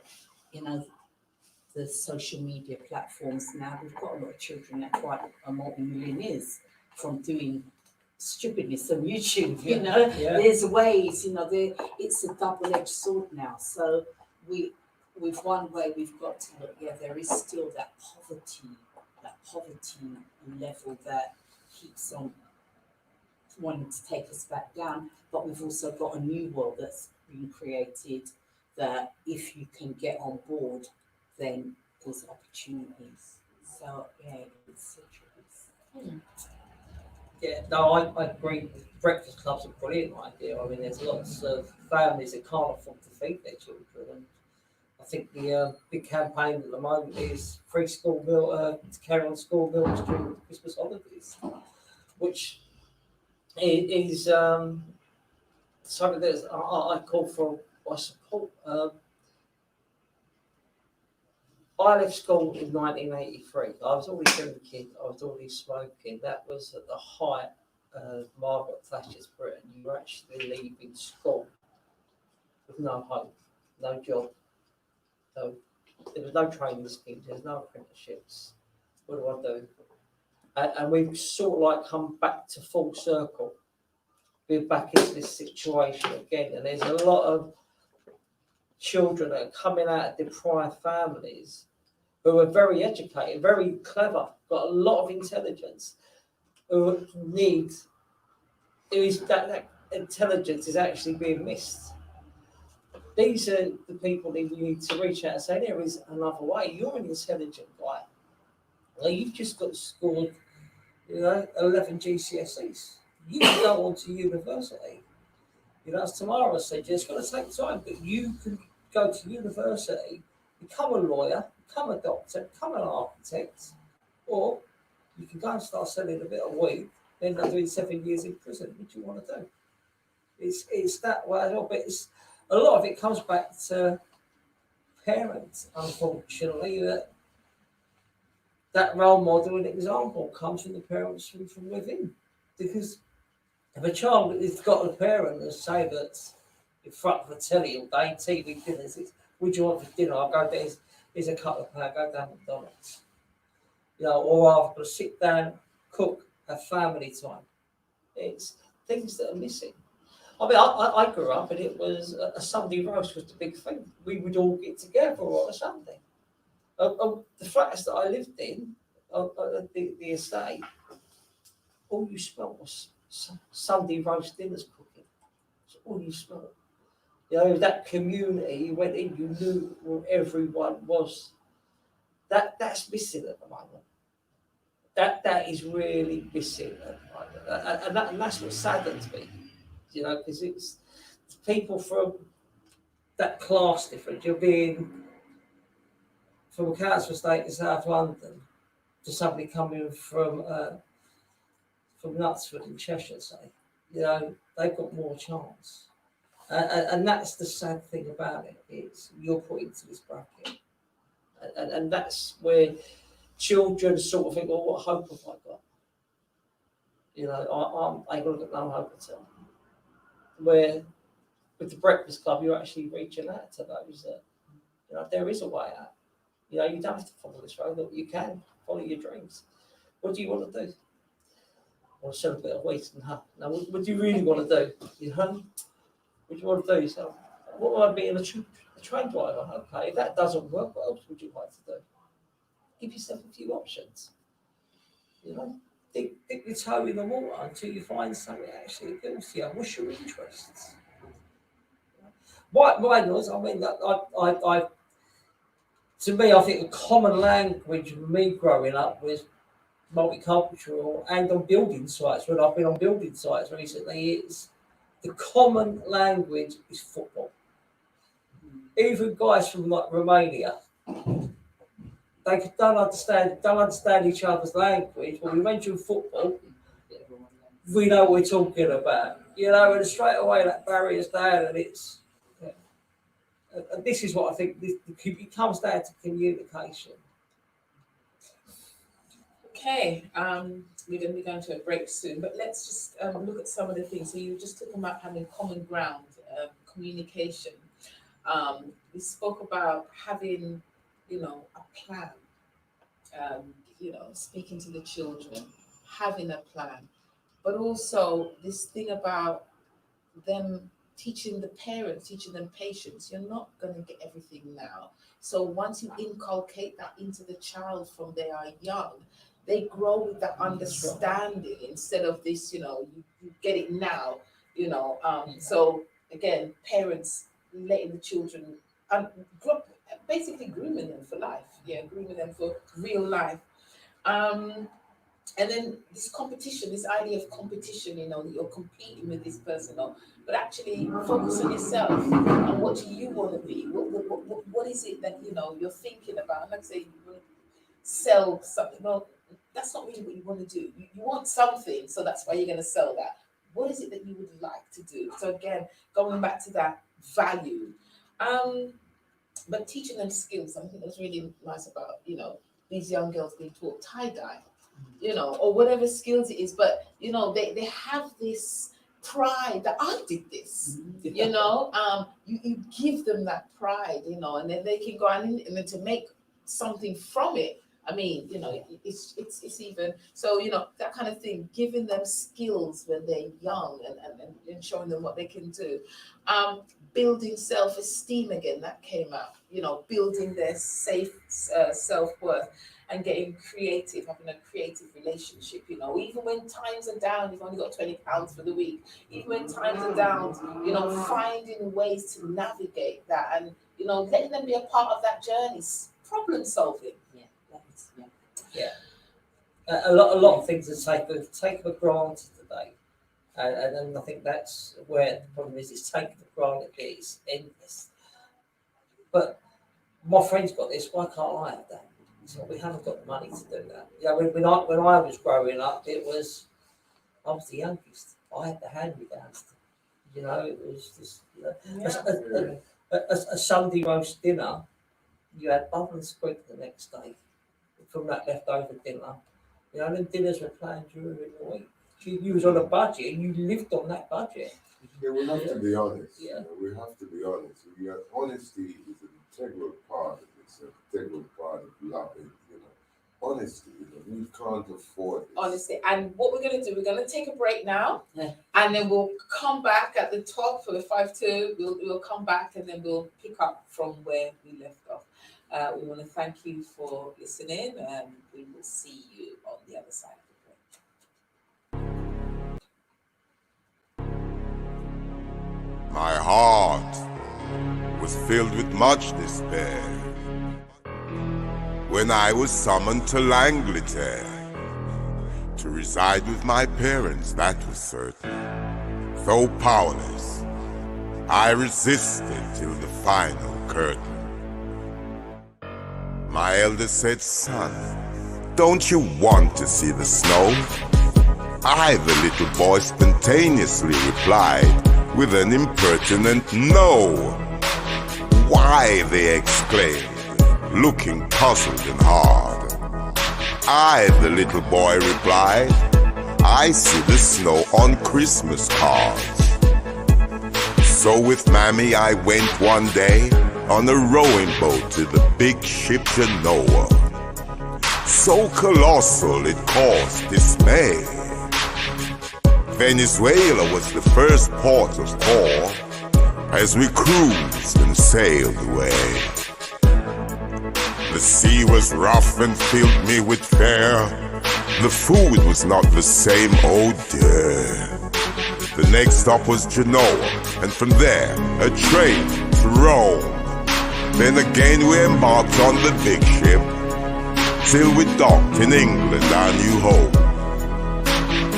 the social media platforms now, we've got a lot of children that are multi-millionaires from doing stupidness on YouTube, There's ways, it's a double-edged sword now. So with one way we've got to look, there is still that poverty level that keeps on wanting to take us back down, but we've also got a new world that's been created that if you can get on board, then there's opportunities. So it's a choice. Yeah, no, I agree. Breakfast clubs are a brilliant idea. I mean, there's lots of families that can't afford to feed their children, and I think the big campaign at the moment is free school meal to carry on school meals during the Christmas holidays, which is something that I call for. I support. I left school in 1983. I was already a young kid. I was already smoking. That was at the height of Margaret Thatcher's Britain. You were actually leaving school with no hope, no job. So there was no training schemes. There's no apprenticeships. What do I do? And we've sort of like come back to full circle. We're back into this situation again, and there's a lot of children that are coming out of deprived families who are very educated, very clever, got a lot of intelligence, who that intelligence is actually being missed. These are the people that you need to reach out and say, there is another way. You're an intelligent guy. Well, you've just got scored, 11 GCSEs. You can go on to university. As Tamara said, it's going to take time, but you can go to university, become a lawyer, become a doctor, become an architect, or you can go and start selling a bit of weed, then they're doing 7 years in prison. What do you want to do? It's that way, but a lot of it comes back to parents, unfortunately, that role model and example comes from the parents from within. Because if a child has got a parent that say that in front of the telly all day, TV dinners, what do you want for dinner? I'll go, there's a couple of pounds, go down to McDonald's. Or I've got to sit down, cook, have family time. It's things that are missing. I mean, I grew up and it was a Sunday roast was the big thing. We would all get together on a Sunday. The flats that I lived in, the estate, all you smelled was Sunday roast dinners cooking. That's all you smelled. That community, you went in, you knew where everyone was. That's missing at the moment. That is really missing at the moment. And that's what saddens me, because it's people from that class difference. You're being from a council estate in South London to somebody coming from Knutsford in Cheshire, say, they've got more chance. And that's the sad thing about it. It's you're put into this bracket. And that's where children sort of think, well, what hope have I got? I ain't got no hope at all. Where with the Breakfast Club, you're actually reaching out to those that, you know, there is a way out. You know, you don't have to follow this road, but you can follow your dreams. What do you want to do? I want to sell a bit of wheat and huh? Now, what do you really want to do? You know, what do you want to do? So, what might be a train driver? Okay, if that doesn't work, what else would you like to do? Give yourself a few options. You know, dip your toe in the water until you find something that actually appeals to you. What's your interests? Mine was, I mean, I to me, I think the common language of me growing up was multicultural, and on building sites. When I've been on building sites recently, it's the common language is football. Even guys from like Romania, they don't understand each other's language. When we mention football, we know what we're talking about. You know, and straight away that barrier's down, and it's. And this is what I think. It comes down to communication. Okay, we're going to be going to a break soon, but let's just look at some of the things. So you were just talking about having common ground, communication. We spoke about having, you know, a plan. You know, speaking to the children, having a plan, but also this thing about them teaching the parents, teaching them patience. You're not going to get everything now. So once you inculcate that into the child from they are young, they grow with that understanding instead of this, you know, you get it now, you know. So again, parents letting the children basically grooming them for life. Yeah, grooming them for real life. And then this competition, this idea of competition, you know, that you're competing with this person, but actually focus on yourself and what do you want to be? What is it that, you know, you're thinking about? Like say you want to sell something. Well, that's not really what you want to do. You want something, so that's why you're going to sell that. What is it that you would like to do? So again, going back to that value. But teaching them skills, something that's really nice about, you know, these young girls being taught tie-dye, you know, or whatever skills it is, but, you know, they have this pride that I did this, you know, you give them that pride, you know, and then they can go and then to make something from it. I mean, you know, it's even, so, you know, that kind of thing, giving them skills when they're young and showing them what they can do. Building self-esteem again, that came up, you know, building their safe self-worth and getting creative, having a creative relationship, you know, even when times are down, you've only got £20 for the week, even when times are down, you know, finding ways to navigate that and, you know, letting them be a part of that journey, problem solving. Yeah. A lot of things are taken for granted today. And then I think that's where the problem is. It's taken for granted. It's endless. But my friend's got this. Why can't I have that? So we haven't got the money to do that. Yeah, when I was growing up, I was the youngest. I had the hand-me-downs. You know, it was just, you know, a Sunday roast dinner. You had bubble and squid the next day from that leftover dinner. You know, and dinners were planned during the week. You was on a budget and you lived on that budget. Yeah, we have to be honest. Yeah. We have to be honest. Honesty is an integral part of this, an integral part of loving, you know. Honesty, you know, we can't afford it. Honestly, and what we're going to do, we're going to take a break now, Yeah. and then we'll come back at the top for the 5-2. We'll come back and then we'll pick up from where we left off. We want to thank you for listening, and we will see you on the other side of the break. My heart was filled with much despair when I was summoned to L'Angleterre to reside with my parents, that was certain. Though powerless, I resisted till the final curtain. My elder said, "Son, don't you want to see the snow?" I, the little boy, spontaneously replied with an impertinent no. "Why?" they exclaimed, looking puzzled and hard. I, the little boy, replied, "I see the snow on Christmas cards." So with Mammy I went one day on a rowing boat to the big ship Genoa. So colossal it caused dismay. Venezuela was the first port of call as we cruised and sailed away. The sea was rough and filled me with fear. The food was not the same, oh dear. The next stop was Genoa, and from there a train to Rome. Then again we embarked on the big ship, till we docked in England, our new home.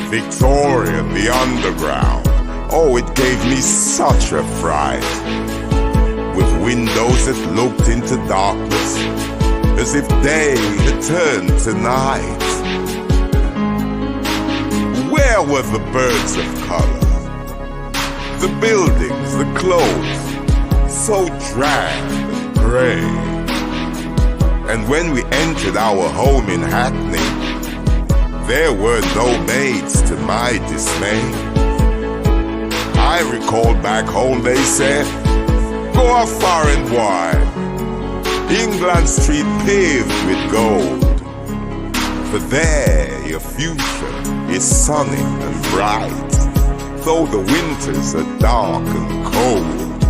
Victoria, the underground, oh it gave me such a fright. With windows that looked into darkness, as if day had turned to night. Where were the birds of color? The buildings, the clothes, so drab and grey. And when we entered our home in Hackney, there were no maids to my dismay. I recall back home they said, go off far and wide, England Street paved with gold. For there your future is sunny and bright, though the winters are dark and cold.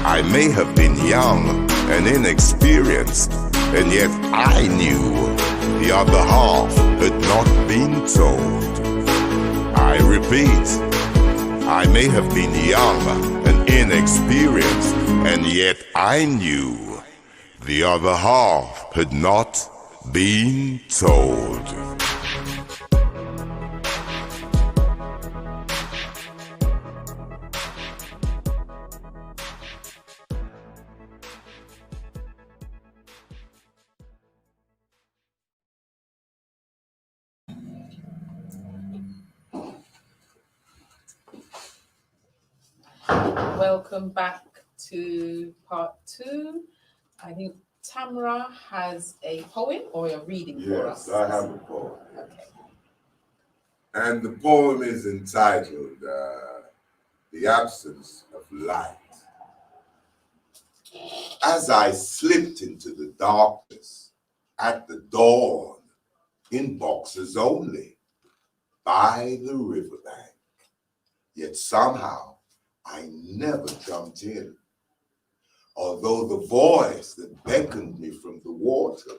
I may have been young and inexperienced, and yet I knew the other half had not been told. I repeat, I may have been young and inexperienced, and yet I knew the other half had not been told. Welcome back to part 2. I think Tamara has a poem or a reading for us. Yes, I have a poem. Okay. And the poem is entitled The Absence of Light. As I slipped into the darkness at the dawn, in boxes only, by the riverbank, yet somehow I never jumped in, although the voice that beckoned me from the water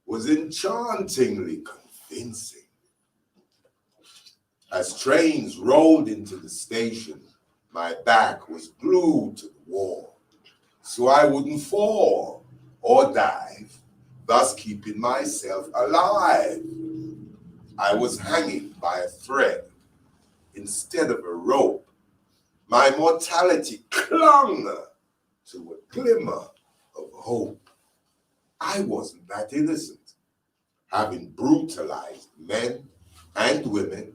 was enchantingly convincing. As trains rolled into the station, my back was glued to the wall, so I wouldn't fall or dive, thus keeping myself alive. I was hanging by a thread instead of a rope. My mortality clung to a glimmer of hope. I wasn't that innocent, having brutalized men and women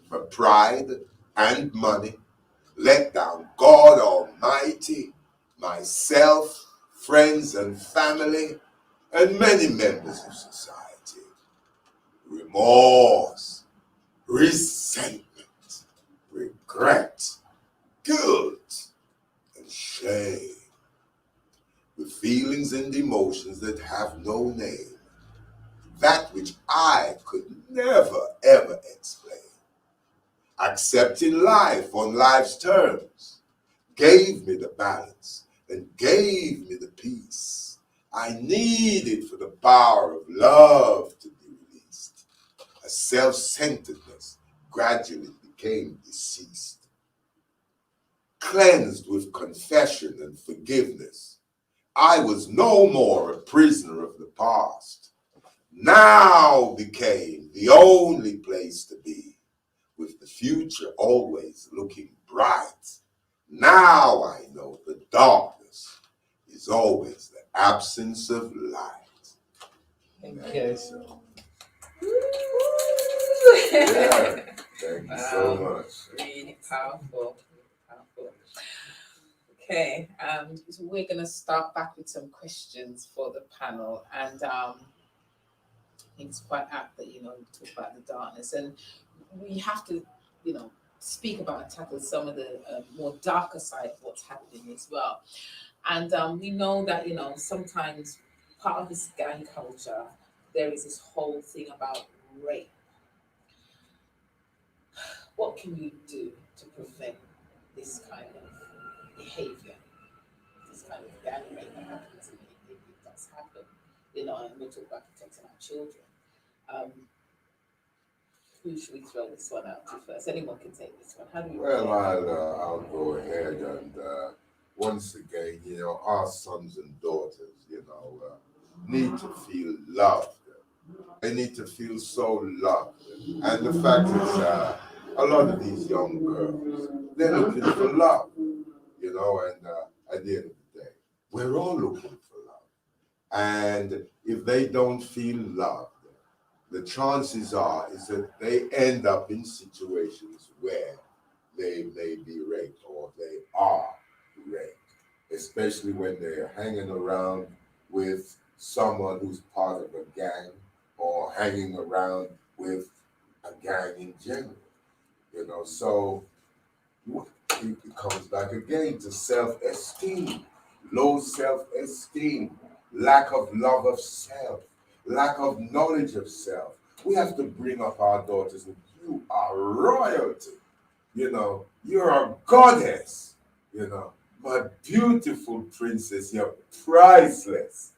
for pride and money, let down God Almighty, myself, friends and family, and many members of society. Remorse, resentment, regret, guilt, and shame, with feelings and emotions that have no name, that which I could never, ever explain. Accepting life on life's terms gave me the balance and gave me the peace I needed for the power of love to be released. A self-centeredness gradually became deceased. Cleansed with confession and forgiveness, I was no more a prisoner of the past. Now became the only place to be, with the future always looking bright. Now I know the darkness is always the absence of light. Thank you. So, yeah, thank you so much. Really powerful. Okay, so we're going to start back with some questions for the panel, and I think it's quite apt that we talk about the darkness, and we have to speak about and tackle some of the more darker side of what's happening as well. And we know that, sometimes part of this gang culture, there is this whole thing about rape. What can you do to prevent this kind of behavior, this kind of gang rape that happens? And it does happen, and we talk about protecting our children. Um, who should we throw this one out to first? Anyone can take this one. How do you? Well, I'll go ahead and once again, our sons and daughters, need to feel loved. They need to feel so loved. And the fact is, a lot of these young girls, they're looking for love, and at the end of the day, we're all looking for love. And if they don't feel loved, the chances are is that they end up in situations where they may be raped or they are raped, especially when they're hanging around with someone who's part of a gang or hanging around with a gang in general. So it comes back again to self-esteem, low self-esteem, lack of love of self, lack of knowledge of self. We have to bring up our daughters and you are royalty. You're a goddess, my beautiful princess, you're priceless,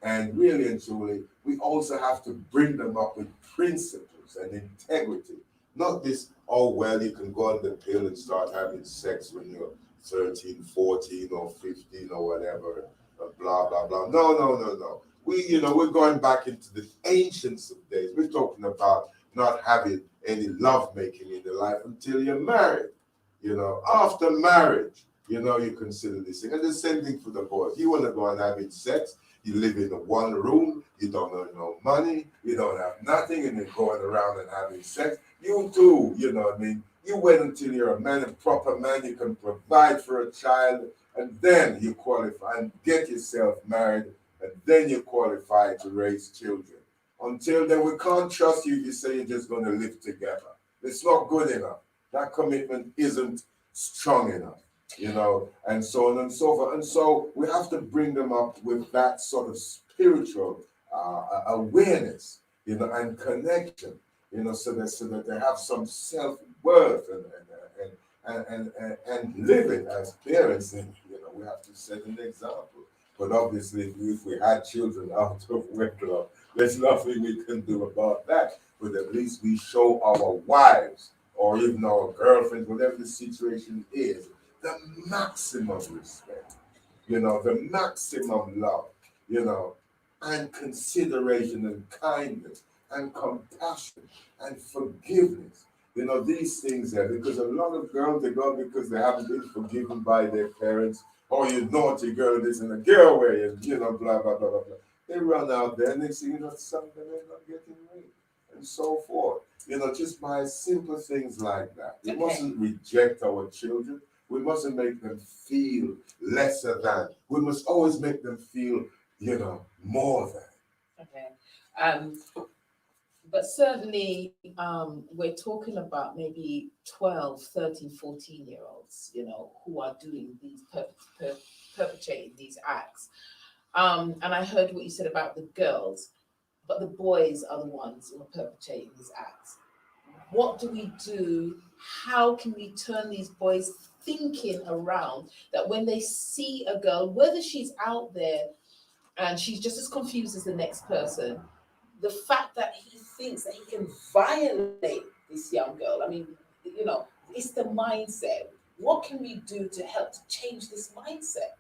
and really and truly, we also have to bring them up with principles and integrity. Not this, oh, well, you can go on the pill and start having sex when you're 13, 14, or 15, or whatever, blah, blah, blah. No, no, no, no. We're going back into the ancients of days. We're talking about not having any love making in your life until you're married. After marriage, you consider this thing. And the same thing for the boys. You want to go and having sex, you live in one room, you don't have no money, you don't have nothing, and you're going around and having sex. You too, you know what I mean? You wait until you're a man, a proper man, you can provide for a child, and then you qualify and get yourself married, and then you qualify to raise children. Until then, we can't trust you if you say you're just going to live together. It's not good enough. That commitment isn't strong enough, and so on and so forth. And so we have to bring them up with that sort of spiritual awareness, and connection, so that they have some self-worth and live it as parents. And, we have to set an example. But obviously, if we had children out of wedlock, there's nothing we can do about that. But at least we show our wives or even our girlfriends, whatever the situation is, the maximum respect, the maximum love, and consideration and kindness and compassion and forgiveness. These things there, because a lot of girls, they go because they haven't been forgiven by their parents. Oh, you naughty girl, this and a girl where you, blah, blah, blah, blah, blah. They run out there and they say, something they're not getting raped and so forth. Just by simple things like that. We mustn't reject our children. We mustn't make them feel lesser than. We must always make them feel, more than. Okay. But certainly, we're talking about maybe 12, 13, 14-year-olds, who are doing these, perpetrating these acts. And I heard what you said about the girls, but the boys are the ones who are perpetrating these acts. What do we do? How can we turn these boys thinking around that when they see a girl, whether she's out there and she's just as confused as the next person, the fact that he thinks that he can violate this young girl, I mean, it's the mindset. What can we do to help to change this mindset?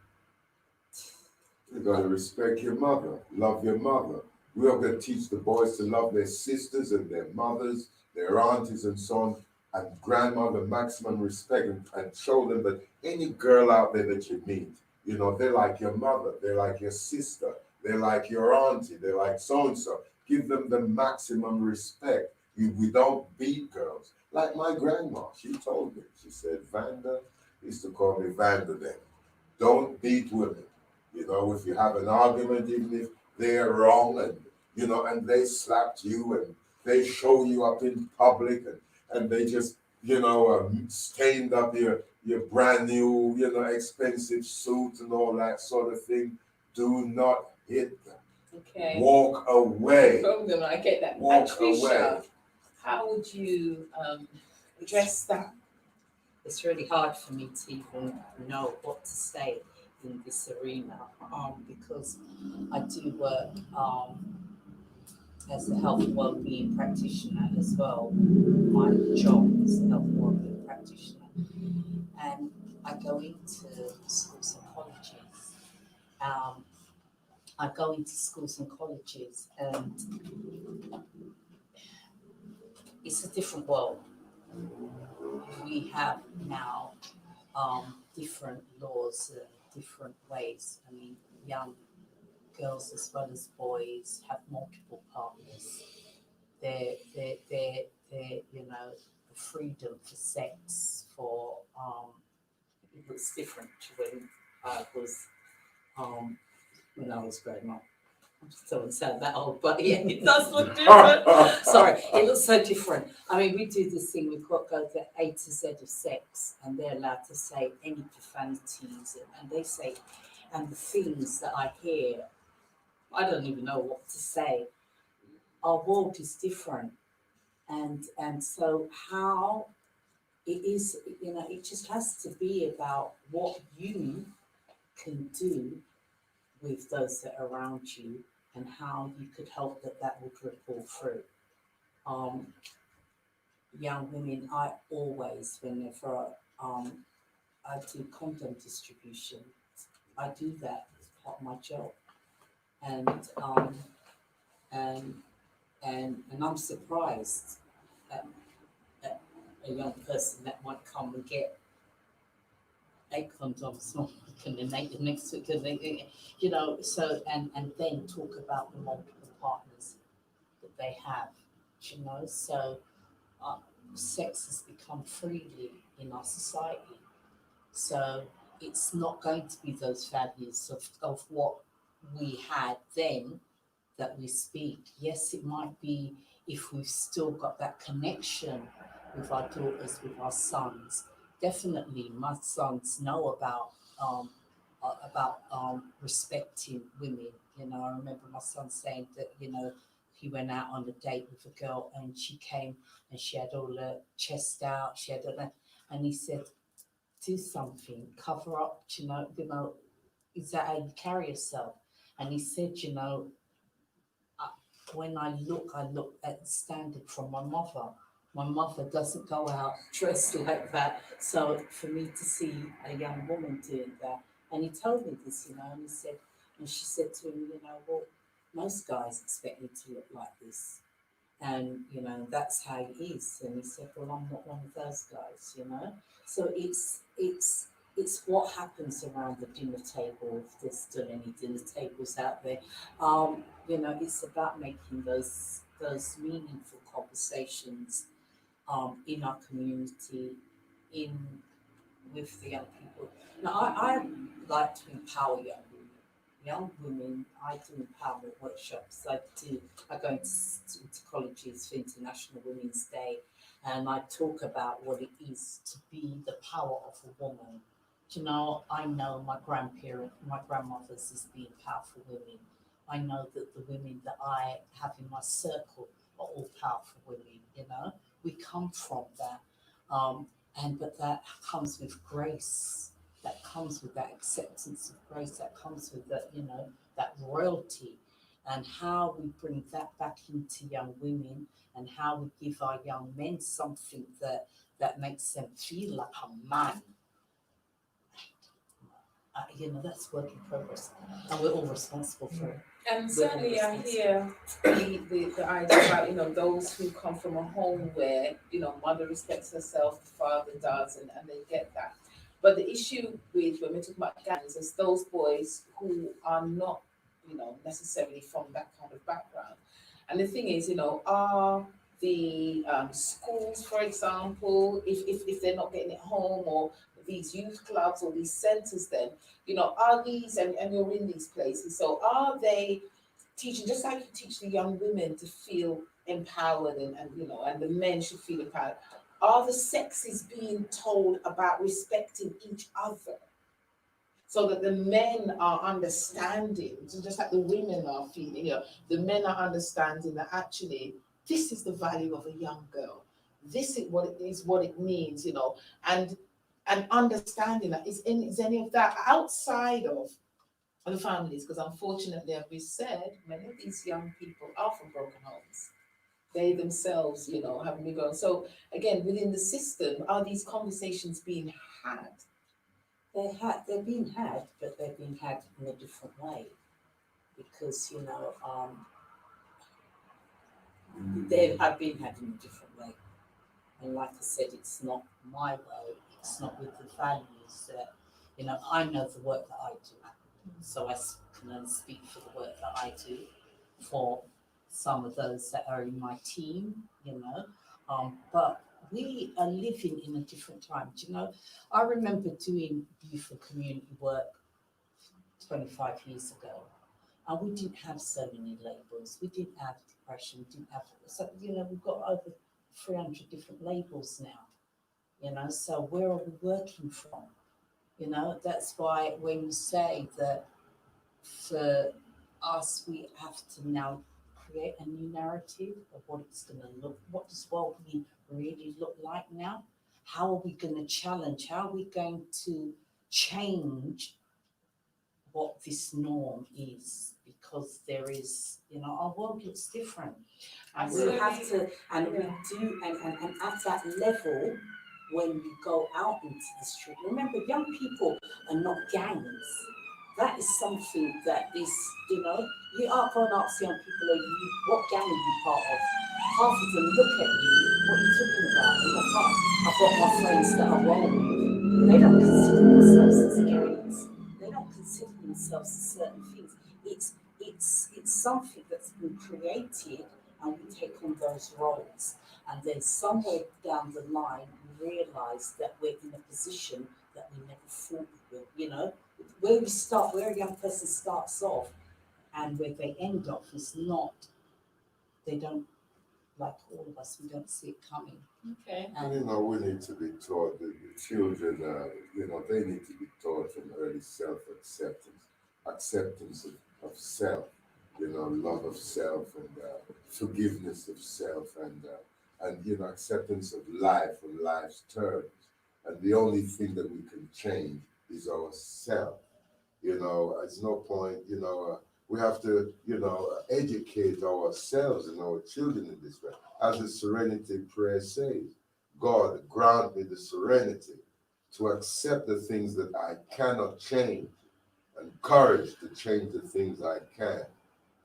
You gotta respect your mother, love your mother. We are gonna teach the boys to love their sisters and their mothers, their aunties and so on, and grandmother maximum respect, and show them that any girl out there that you meet, they're like your mother, they're like your sister, they're like your auntie, they're like so-and-so. Give them the maximum respect. We don't beat girls. Like my grandma, she told me, she said, Vanda, used to call me Vanda then. Don't beat women. If you have an argument, even if they're wrong and they slapped you and they show you up in public and they just stained up your brand new, expensive suit and all that sort of thing. Do not hit them. Okay. Walk away. From them, I get that. Walk And Trisha, away. how would you address that? It's really hard for me to even know what to say in this arena, because I do work as a health and wellbeing practitioner as well. My job is a health and wellbeing practitioner, and I go into schools and colleges. I go into schools and colleges, and it's a different world. We have now different laws and different ways. I mean, young girls as well as boys have multiple partners. They're the freedom for sex, for it looks different to when I was growing up. I don't sound that old, but yeah, it does look different. Sorry, it looks so different. I mean, we do this thing, we've got to go to A to Z of sex, and they're allowed to say any profanities, and they say, and the things that I hear, I don't even know what to say. Our world is different, and so how it is, it just has to be about what you can do with those that are around you, and how you could help that would ripple through. Young women, I always, whenever I do condom distribution, I do that as part of my job, and I'm surprised at a young person that might come and get 8 condoms one week and then 8 the next week, and they, so and then talk about the multiple partners that they have, so sex has become freely in our society. So it's not going to be those values of what we had then that we speak. Yes, it might be if we've still got that connection with our daughters, with our sons. Definitely, my sons know about respecting women. I remember my son saying that he went out on a date with a girl and she came and she had all her chest out. She had all that, and he said, "Do something, cover up. Is that how you carry yourself?" And he said, when I look at the standard from my mother. My mother doesn't go out dressed like that. So for me to see a young woman doing that, and he told me this, and he said, and she said to him, well, most guys expect me to look like this. And, that's how it is. And he said, well, I'm not one of those guys, So it's what happens around the dinner table, if there's still any dinner tables out there. It's about making those meaningful conversations in our community, with the young people. Now, I like to empower young women. Young women, I do empowerment workshops. I go into colleges for International Women's Day, and I talk about what it is to be the power of a woman. I know my grandmothers as being powerful women. I know that the women that I have in my circle are all powerful women, We come from that. But that comes with grace. That comes with that acceptance of grace. That comes with that, that royalty. And how we bring that back into young women, and how we give our young men something that makes them feel like a man. That's work in progress, and we're all responsible for it. And certainly I hear the idea about, those who come from a home where, mother respects herself, the father does, and they get that. But the issue with when we talk about gangs is those boys who are not, necessarily from that kind of background. And the thing is, are the schools, for example, if they're not getting it home, or these youth clubs or these centers, then are these, and you're in these places, so are they teaching, just like you teach the young women to feel empowered, and the men should feel empowered, Are the sexes being told about respecting each other? So that the men are understanding, so just like the women are feeling, the men are understanding that actually this is the value of a young girl. This is what it is, what it means, and understanding that is any of that outside of the families, because unfortunately, as we said, many of these young people are from broken homes. They themselves, haven't been grown. So again, within the system, are these conversations being had? They're being had, but they're being had in a different way because they have been had in a different way. And like I said, it's not my way. It's not with the values that I know the work that I do, so I can only speak for the work that I do for some of those that are in my team, but we are living in a different time. I remember doing youth and community work 25 years ago, and we didn't have so many labels. We didn't have depression, didn't have, so, we've got over 300 different labels now, so where are we working from? That's why when you say that for us, we have to now create a new narrative of what it's going to look, what does well-being really look like now? How are we going to challenge? How are we going to change what this norm is? Because there is, our world looks different. And we have to, and we do, and at that level, when we go out into the street, remember, young people are not gangs. That is something that is, you are going to ask young people, what gang are you part of? Half of them look at you, what are you talking about? And you're part, I've got my friends that are wrong. They don't consider themselves as gangs. They don't consider themselves as certain things. It's something that's been created, and we take on those roles. And then somewhere down the line, we realise that we're in a position that we never thought we were, where we start, where a young person starts off and where they end off is not, they don't, like all of us, we don't see it coming. Okay. And we need to be taught, the children, they need to be taught from early self-acceptance, acceptance of self, love of self, and forgiveness of self, and acceptance of life on life's terms. And the only thing that we can change is ourself. It's no point, we have to, educate ourselves and our children in this way. As the Serenity Prayer says, God, grant me the serenity to accept the things that I cannot change, and courage to change the things I can,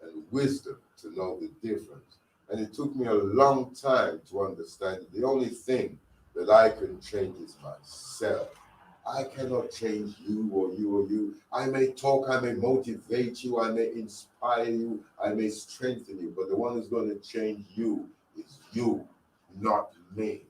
and wisdom to know the difference. And it took me a long time to understand that the only thing that I can change is myself. I cannot change you or you or you. I may talk, I may motivate you, I may inspire you, I may strengthen you, but the one who's going to change you is you, not me.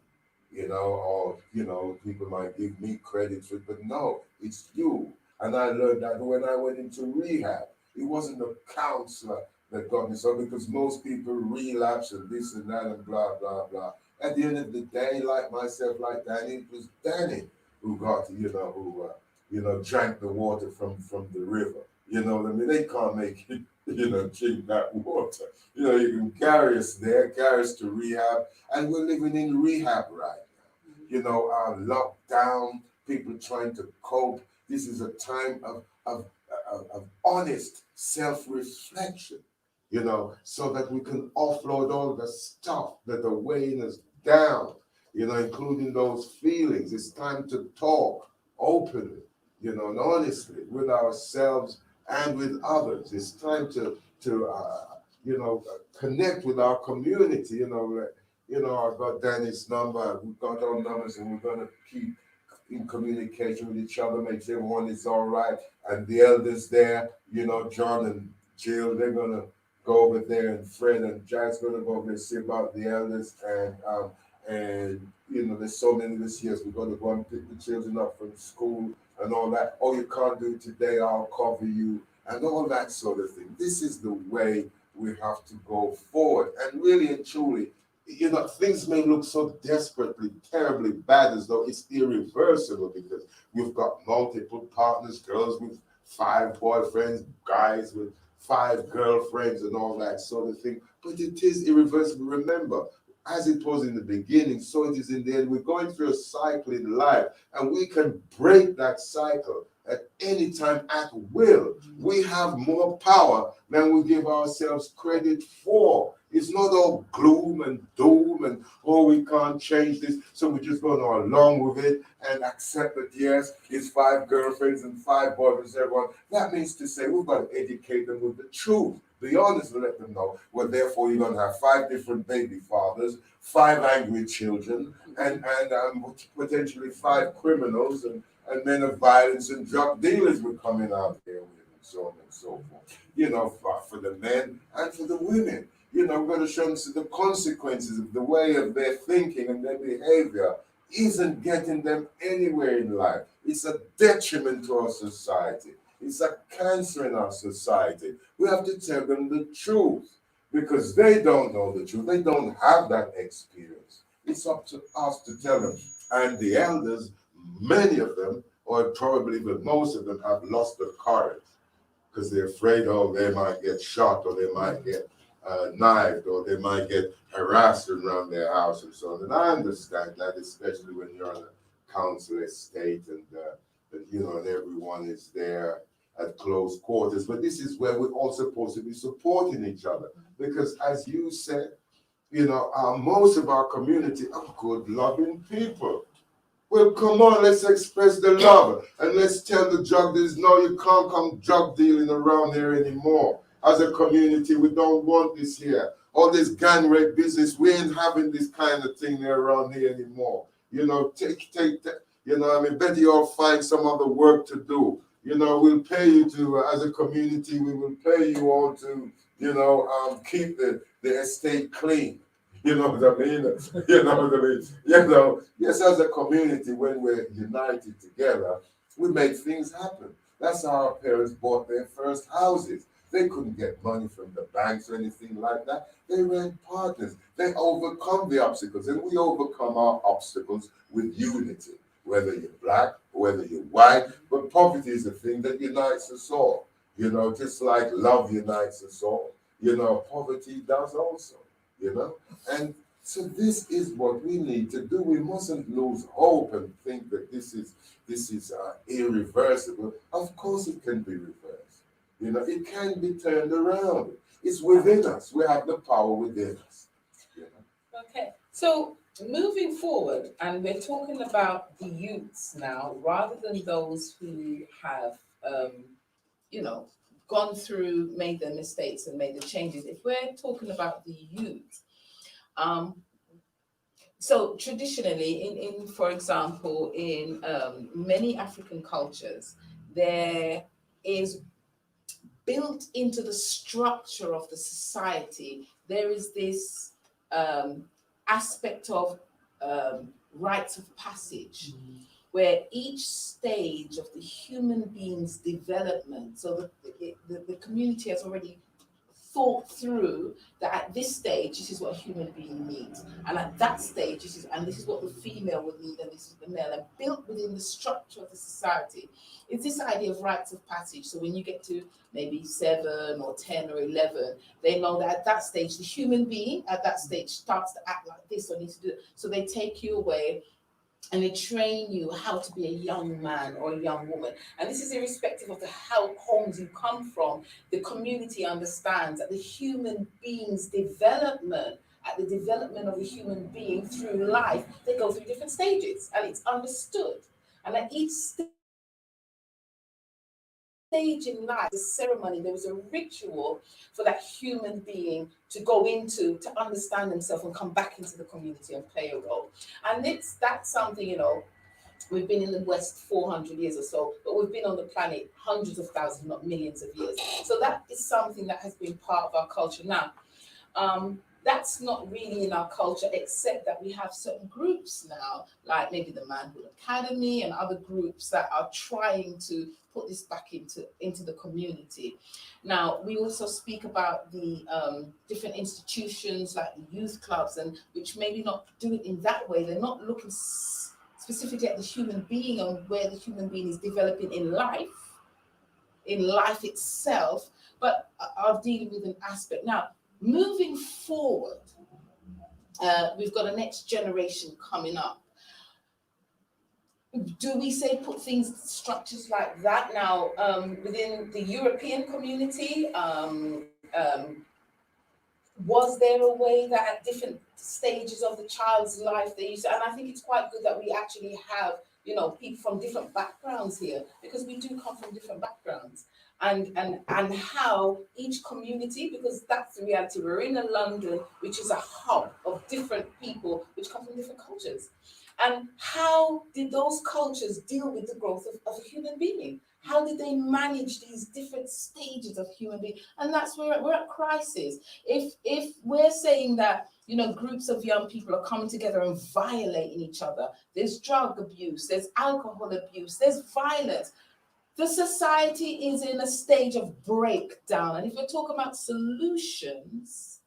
People might give me credit for it, but no, it's you. And I learned that when I went into rehab. It wasn't the counselor that got me so, because most people relapse and this and that and blah, blah, blah. At the end of the day, like myself, like Danny, it was Danny who got, who drank the water from the river. You know what I mean? They can't make it, drink that water. You can carry us there, carry us to rehab, and we're living in rehab right now. Lockdown, people trying to cope. This is a time of honest self-reflection, so that we can offload all the stuff that are weighing us down, including those feelings. It's time to talk openly, and honestly with ourselves and with others. It's time to connect with our community. I've got Danny's number, we've got our numbers, and we're going to keep in communication with each other, make sure everyone is all right. And the elders there, John and Jill, they're going to go over there, and Fred and Jack's going to go over there and see about the elders. And there's so many this year, so we're going to go and pick the children up from school and all that. Oh, you can't do it today, I'll cover you, and all that sort of thing. This is the way we have to go forward. And really and truly, You know, things may look so desperately, terribly bad as though it's irreversible because we've got multiple partners, girls with 5 boyfriends, guys with 5 girlfriends, and all that sort of thing. But it is irreversible. Remember, as it was in the beginning, so it is in the end. We're going through a cycle in life, and we can break that cycle at any time at will. We have more power than we give ourselves credit for. It's not all gloom and doom and, oh, we can't change this, so we're just going along with it and accept that, yes, it's 5 girlfriends and 5 boyfriends, everyone. That means to say we've got to educate them with the truth. Be honest and let them know. Well, therefore, you're going to have 5 different baby fathers, 5 angry children, and potentially 5 criminals and men of violence and drug dealers were coming out here with, and so on and so forth. You know, for the men and for the women. You know, we're going to show them the consequences of the way of their thinking and their behavior isn't getting them anywhere in life. It's a detriment to our society. It's a cancer in our society. We have to tell them the truth because they don't know the truth. They don't have that experience. It's up to us to tell them. And the elders, many of them, or probably even most of them, have lost the courage because they're afraid, oh, they might get shot or they might get knifed or they might get harassed around their house and so on. And I understand that, especially when you're on a council estate and you know, and everyone is there at close quarters. But this is where we're all supposed to be supporting each other because, as you said, you know, most of our community are good, loving people. Well, come on, let's express the love and let's tell the drug dealers, no, you can't come drug dealing around here anymore. As a community, we don't want this here. All this gang rape business, we ain't having this kind of thing around here anymore. You know, take, you know, I mean, better you all find some other work to do. You know, we'll pay you to, as a community, we will pay you all to, you know, keep the estate clean. You know what I mean? You know what I mean? You know, yes, as a community, when we're united together, we make things happen. That's how our parents bought their first houses. They couldn't get money from the banks or anything like that. They rent partners. They overcome the obstacles, and we overcome our obstacles with unity, whether you're black, whether you're white. But poverty is the thing that unites us all. You know, just like love unites us all. You know, poverty does also. You know, and so this is what we need to do. We mustn't lose hope and think that this is irreversible. Of course, it can be reversed. You know, it can be turned around. It's within us. We have the power within us. You know? Okay, so moving forward, and we're talking about the youths now, rather than those who have, you know, gone through, made the mistakes and made the changes. If we're talking about the youth, so traditionally, in for example, in many African cultures, there is built into the structure of the society, there is this aspect of rites of passage, where each stage of the human being's development, so the community has already thought through that at this stage, this is what a human being needs. And at that stage, this is what the female would need, and this is the male. And built within the structure of the society, it's this idea of rites of passage. So when you get to maybe 7 or 10 or 11, they know that at that stage, the human being at that stage starts to act like this or needs to do it. So they take you away and they train you how to be a young man or a young woman. And this is irrespective of the homes you come from. The community understands that the human being's development, at the development of a human being through life, they go through different stages, and it's understood. And at each stage in life, the ceremony, there was a ritual for that human being to go into, to understand himself and come back into the community and play a role. And that's something, you know, we've been in the West 400 years or so, but we've been on the planet hundreds of thousands, not millions of years. So that is something that has been part of our culture. Now, that's not really in our culture, except that we have certain groups now, like maybe the Manhood Academy and other groups that are trying to put this back into the community. Now, we also speak about the different institutions like the youth clubs, and which maybe not do it in that way. They're not looking specifically at the human being and where the human being is developing in life itself, but are dealing with an aspect. Now, moving forward, we've got a next generation coming up. Do we say put structures like that now within the European community? Was there a way that at different stages of the child's life they used to, and I think it's quite good that we actually have, people from different backgrounds here, because we do come from different backgrounds, and how each community, because that's the reality. We're in a London, which is a hub of different people which come from different cultures. And how did those cultures deal with the growth of a human being? How did they manage these different stages of human being? And that's where we're at crisis. If we're saying that, groups of young people are coming together and violating each other, there's drug abuse, there's alcohol abuse, there's violence. The society is in a stage of breakdown. And if we're talking about solutions,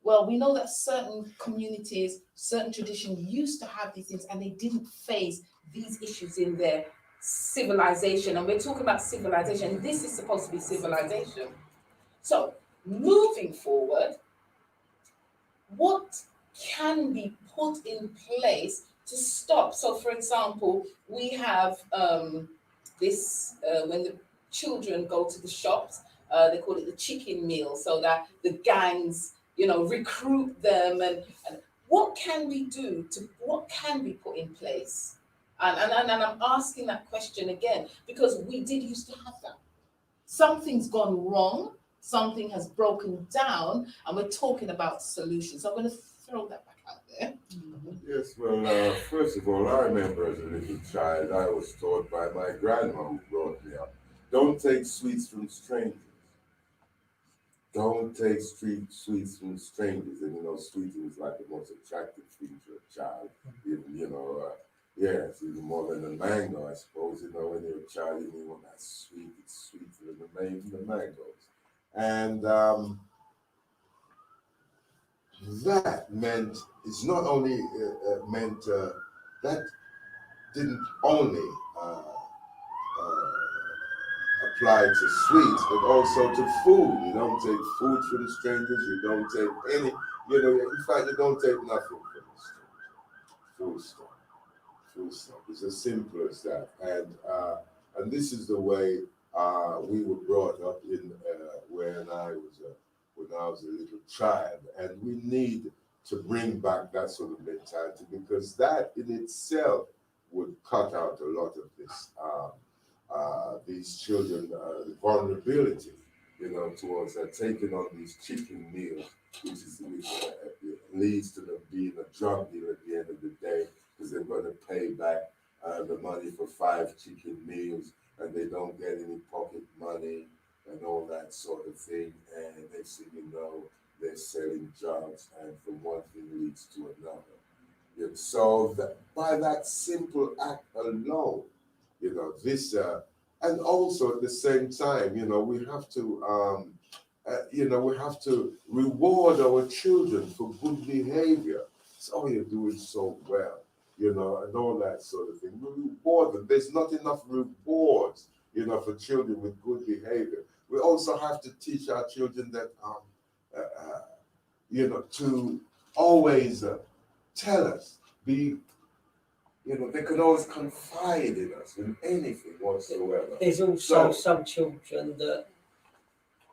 well, we know that certain communities, certain traditions used to have these things and they didn't face these issues in their civilization. And we're talking about civilization. This is supposed to be civilization. So moving forward, what can be put in place to stop? So, for example, we have this, when the children go to the shops, they call it the chicken meal, so that the gangs, recruit them, and what can we do what can be put in place? And I'm asking that question again, because we did used to have that. Something's gone wrong, something has broken down, and we're talking about solutions. So I'm going to throw that back out there. Yes, well, first of all, I remember as a little child, I was taught by my grandma who brought me up, don't take sweets from strangers. Don't take sweets from strangers. And, sweeting is like the most attractive thing to a child. Yes, even more than the mango, I suppose. When you're a child, you want that sweet, it's sweeter than the mangoes. And that meant, it's not only meant, that didn't only apply to sweets, but also to food. You don't take food from strangers, you don't take any, in fact, you don't take nothing from a stranger. Full stop. Full stop. It's as simple as that. And this is the way we were brought up in when I was a little child, and we need to bring back that sort of mentality, because that in itself would cut out a lot of this. These children, the vulnerability, towards taking on these chicken meals, which leads to them being a drug deal at the end of the day, because they're going to pay back the money for 5 chicken meals, and they don't get any pocket money and all that sort of thing. And next thing you know, they're selling drugs, and from one thing leads to another. So by that simple act alone, this, and also at the same time, we have to, we have to reward our children for good behavior. So you're doing so well, and all that sort of thing. We reward them. There's not enough rewards, for children with good behavior. We also have to teach our children that, to always tell us, they can always confide in us in anything whatsoever. There's also some children that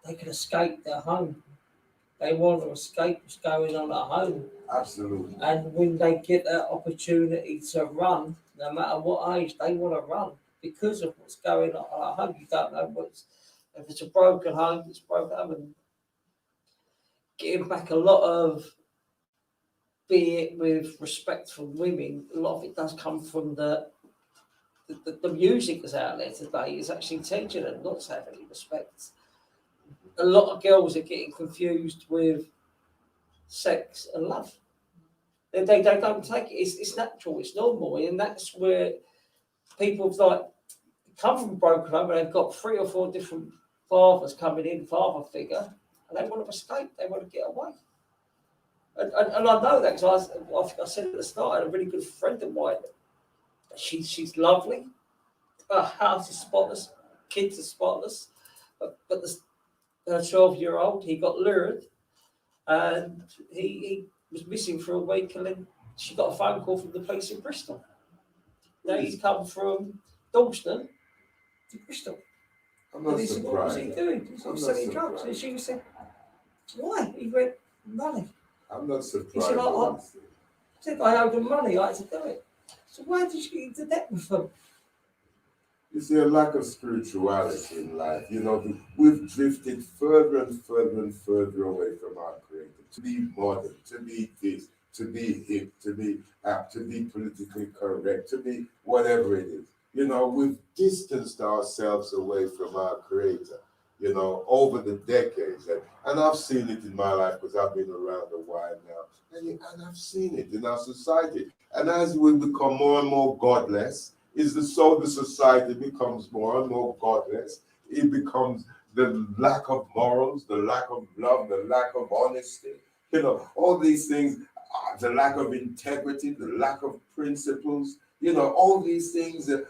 they can escape their home. They want to escape what's going on at home. Absolutely. And when they get that opportunity to run, no matter what age, they want to run because of what's going on at home. You don't know if it's a broken home, it's broken home. And getting back a lot of, be it with respect for women, a lot of it does come from the music that's out there today is actually teaching them not to have any respect. A lot of girls are getting confused with sex and love. They don't take it. It's natural. It's normal, and that's where people have like come from broken home and they've got 3 or 4 different fathers coming in, father figure, and they want to escape. They want to get away. And I know that because I said at the start, I had a really good friend of mine. She's lovely. Her house is spotless. Kids are spotless. But her 12-year-old, he got lured, and he was missing for a week, and then she got a phone call from the police in Bristol. Now he's come from Dalston to Bristol. I'm not And he said, what was he surprised. doing? He I'm was not selling drugs. And surprised. she said, why? He went, money. I'm not He surprised. said, when you say- I said, I owed them money. I had to do it. So why did you get into debt with them? You see, a lack of spirituality in life. You know, we've drifted further and further and further away from our Creator. To be modern, to be this, to be hip, to be apt, to be politically correct, to be whatever it is. You know, we've distanced ourselves away from our Creator, you know, over the decades. And I've seen it in my life because I've been around a while now. And I've seen it in our society. And as we become more and more godless, so the society becomes more and more godless. It becomes the lack of morals, the lack of love, the lack of honesty, you know, all these things, the lack of integrity, the lack of principles, you know, all these things are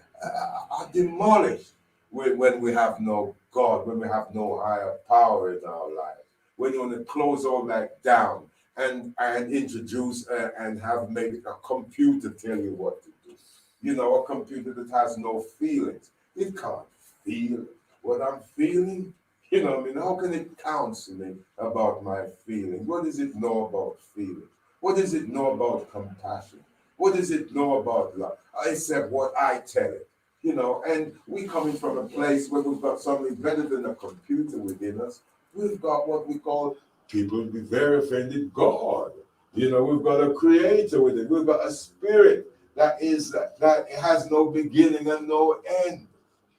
demolished when we have no God, when we have no higher power in our lives. When you want to close all that down and introduce and have maybe a computer tell you what to do. You know, a computer that has no feelings. It can't feel what I'm feeling. You know, I mean, how can it counsel me about my feelings? What does it know about feelings? What does it know about compassion? What does it know about love? Except what I tell it. You know, and we coming from a place where we've got something better than a computer within us. We've got what we call, people will be very offended, God. You know, we've got a creator with it. We've got a spirit that has no beginning and no end.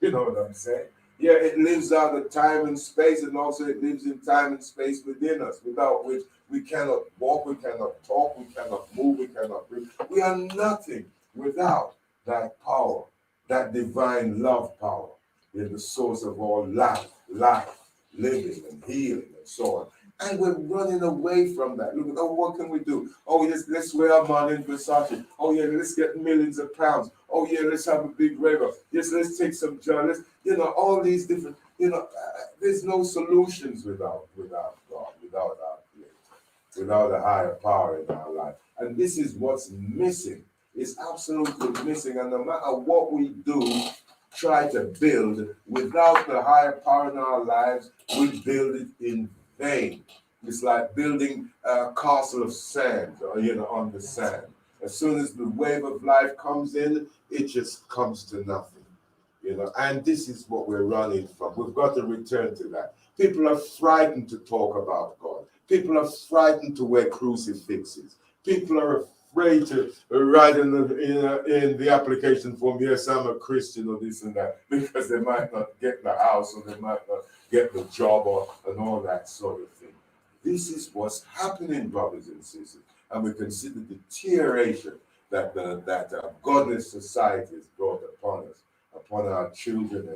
You know what I'm saying? Yeah, it lives out of time and space, and also it lives in time and space within us, without which we cannot walk, we cannot talk, we cannot move, we cannot breathe. We are nothing without that power, that divine love power, in the source of all life, living and healing and so on. And we're running away from that. Look, oh, what can we do? Oh, yes, let's wear a money in Versace. Oh, yeah, let's get millions of pounds. Oh, yeah, let's have a big rave. Yes, let's take some joy. Let's, you know, all these different, you know, there's no solutions without God, without our Creator, without a higher power in our life. And this is what's missing. It's absolutely missing. And no matter what we do, try to build without the higher power in our lives, we build it in vain. It's like building a castle of sand, or, you know, on the sand. As soon as the wave of life comes in, it just comes to nothing, you know. And this is what we're running from. We've got to return to that. People are frightened to talk about God. People are frightened to wear crucifixes. People are afraid to write in the application form, yes, I'm a Christian or this and that, because they might not get the house or they might not get the job and all that sort of thing. This is what's happening, brothers and sisters, and we consider the deterioration that godless society has brought upon us, upon our children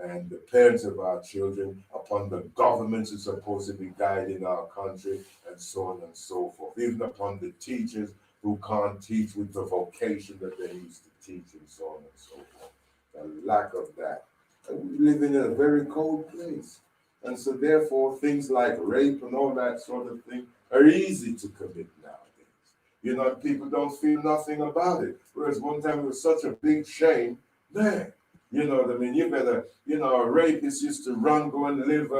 and the parents of our children, upon the governments who are supposed to be guiding our country, and so on and so forth, even upon the teachers who can't teach with the vocation that they used to teach, and so on and so forth. The lack of that. And we live in a very cold place. And so therefore, things like rape and all that sort of thing are easy to commit nowadays. You know, people don't feel nothing about it. Whereas one time it was such a big shame, man, you know what I mean? You better, you know, a rapist used to go and live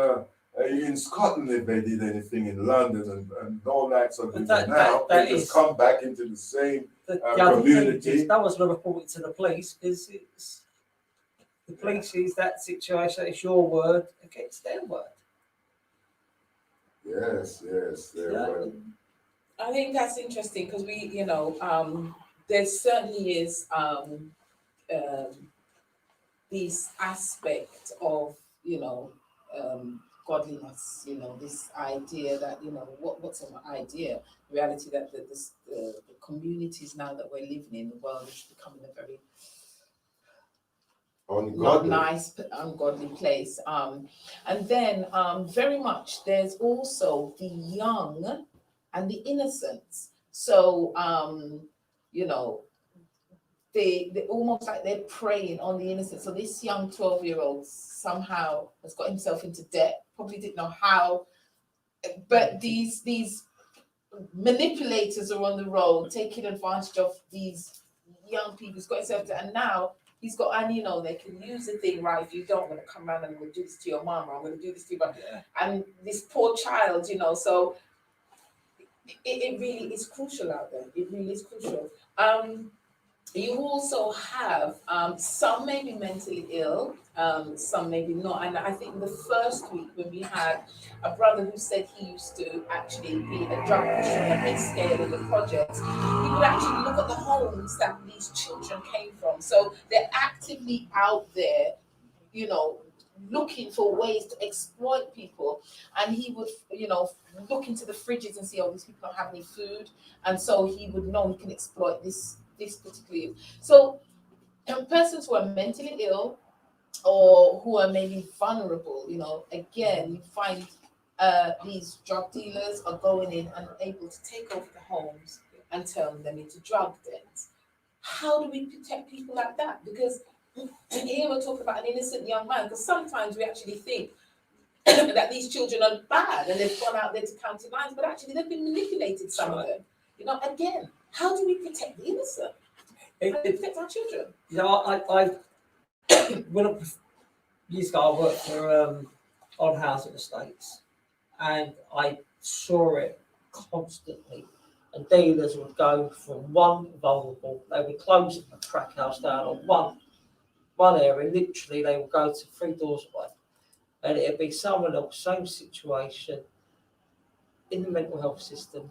in Scotland if they did anything in London and all that sort of thing. Now they just come back into the same community. No one's going to report it to the police because it's the police is that situation. It's your word against their word. Yes, well. I think that's interesting because we, you know, there certainly is this aspect of, you know, godliness, this idea that, what's an idea? The reality that the communities now that we're living in, the world is becoming a very not Ungodly. nice, ungodly place. And then very much there's also the young and the innocents. So, they almost like they're preying on the innocent. So this young 12-year-old somehow has got himself into debt, probably didn't know how, but these manipulators are on the road taking advantage of these young people. He's got himself to, and now he's got, and they can use the thing, right? If you don't want to come around and I'm going to do this to your mom, or I'm going to do this to you, but and this poor child, so it really is crucial out there. It really is crucial. You also have some may be mentally ill, some maybe not. And I think the first week when we had a brother who said he used to actually be a drug pusher on a big scale in the projects, he would actually look at the homes that these children came from. So they're actively out there, looking for ways to exploit people. And he would, look into the fridges and see, oh, these people don't have any food. And so he would know he can exploit this particularly. So persons who are mentally ill or who are maybe vulnerable, again, you find these drug dealers are going in and able to take over the homes and turn them into drug dens. How do we protect people like that? Because here we're talking about an innocent young man, because sometimes we actually think that these children are bad and they've gone out there to county lines, but actually they've been manipulated, some of them. Again, how do we protect the innocent? How do we protect our children? I when years ago I worked for on housing estates, and I saw it constantly. And dealers would go from one vulnerable, they would close a crack house down on one area, literally they would go to 3 doors away. And it'd be someone else, same situation, in the mental health system,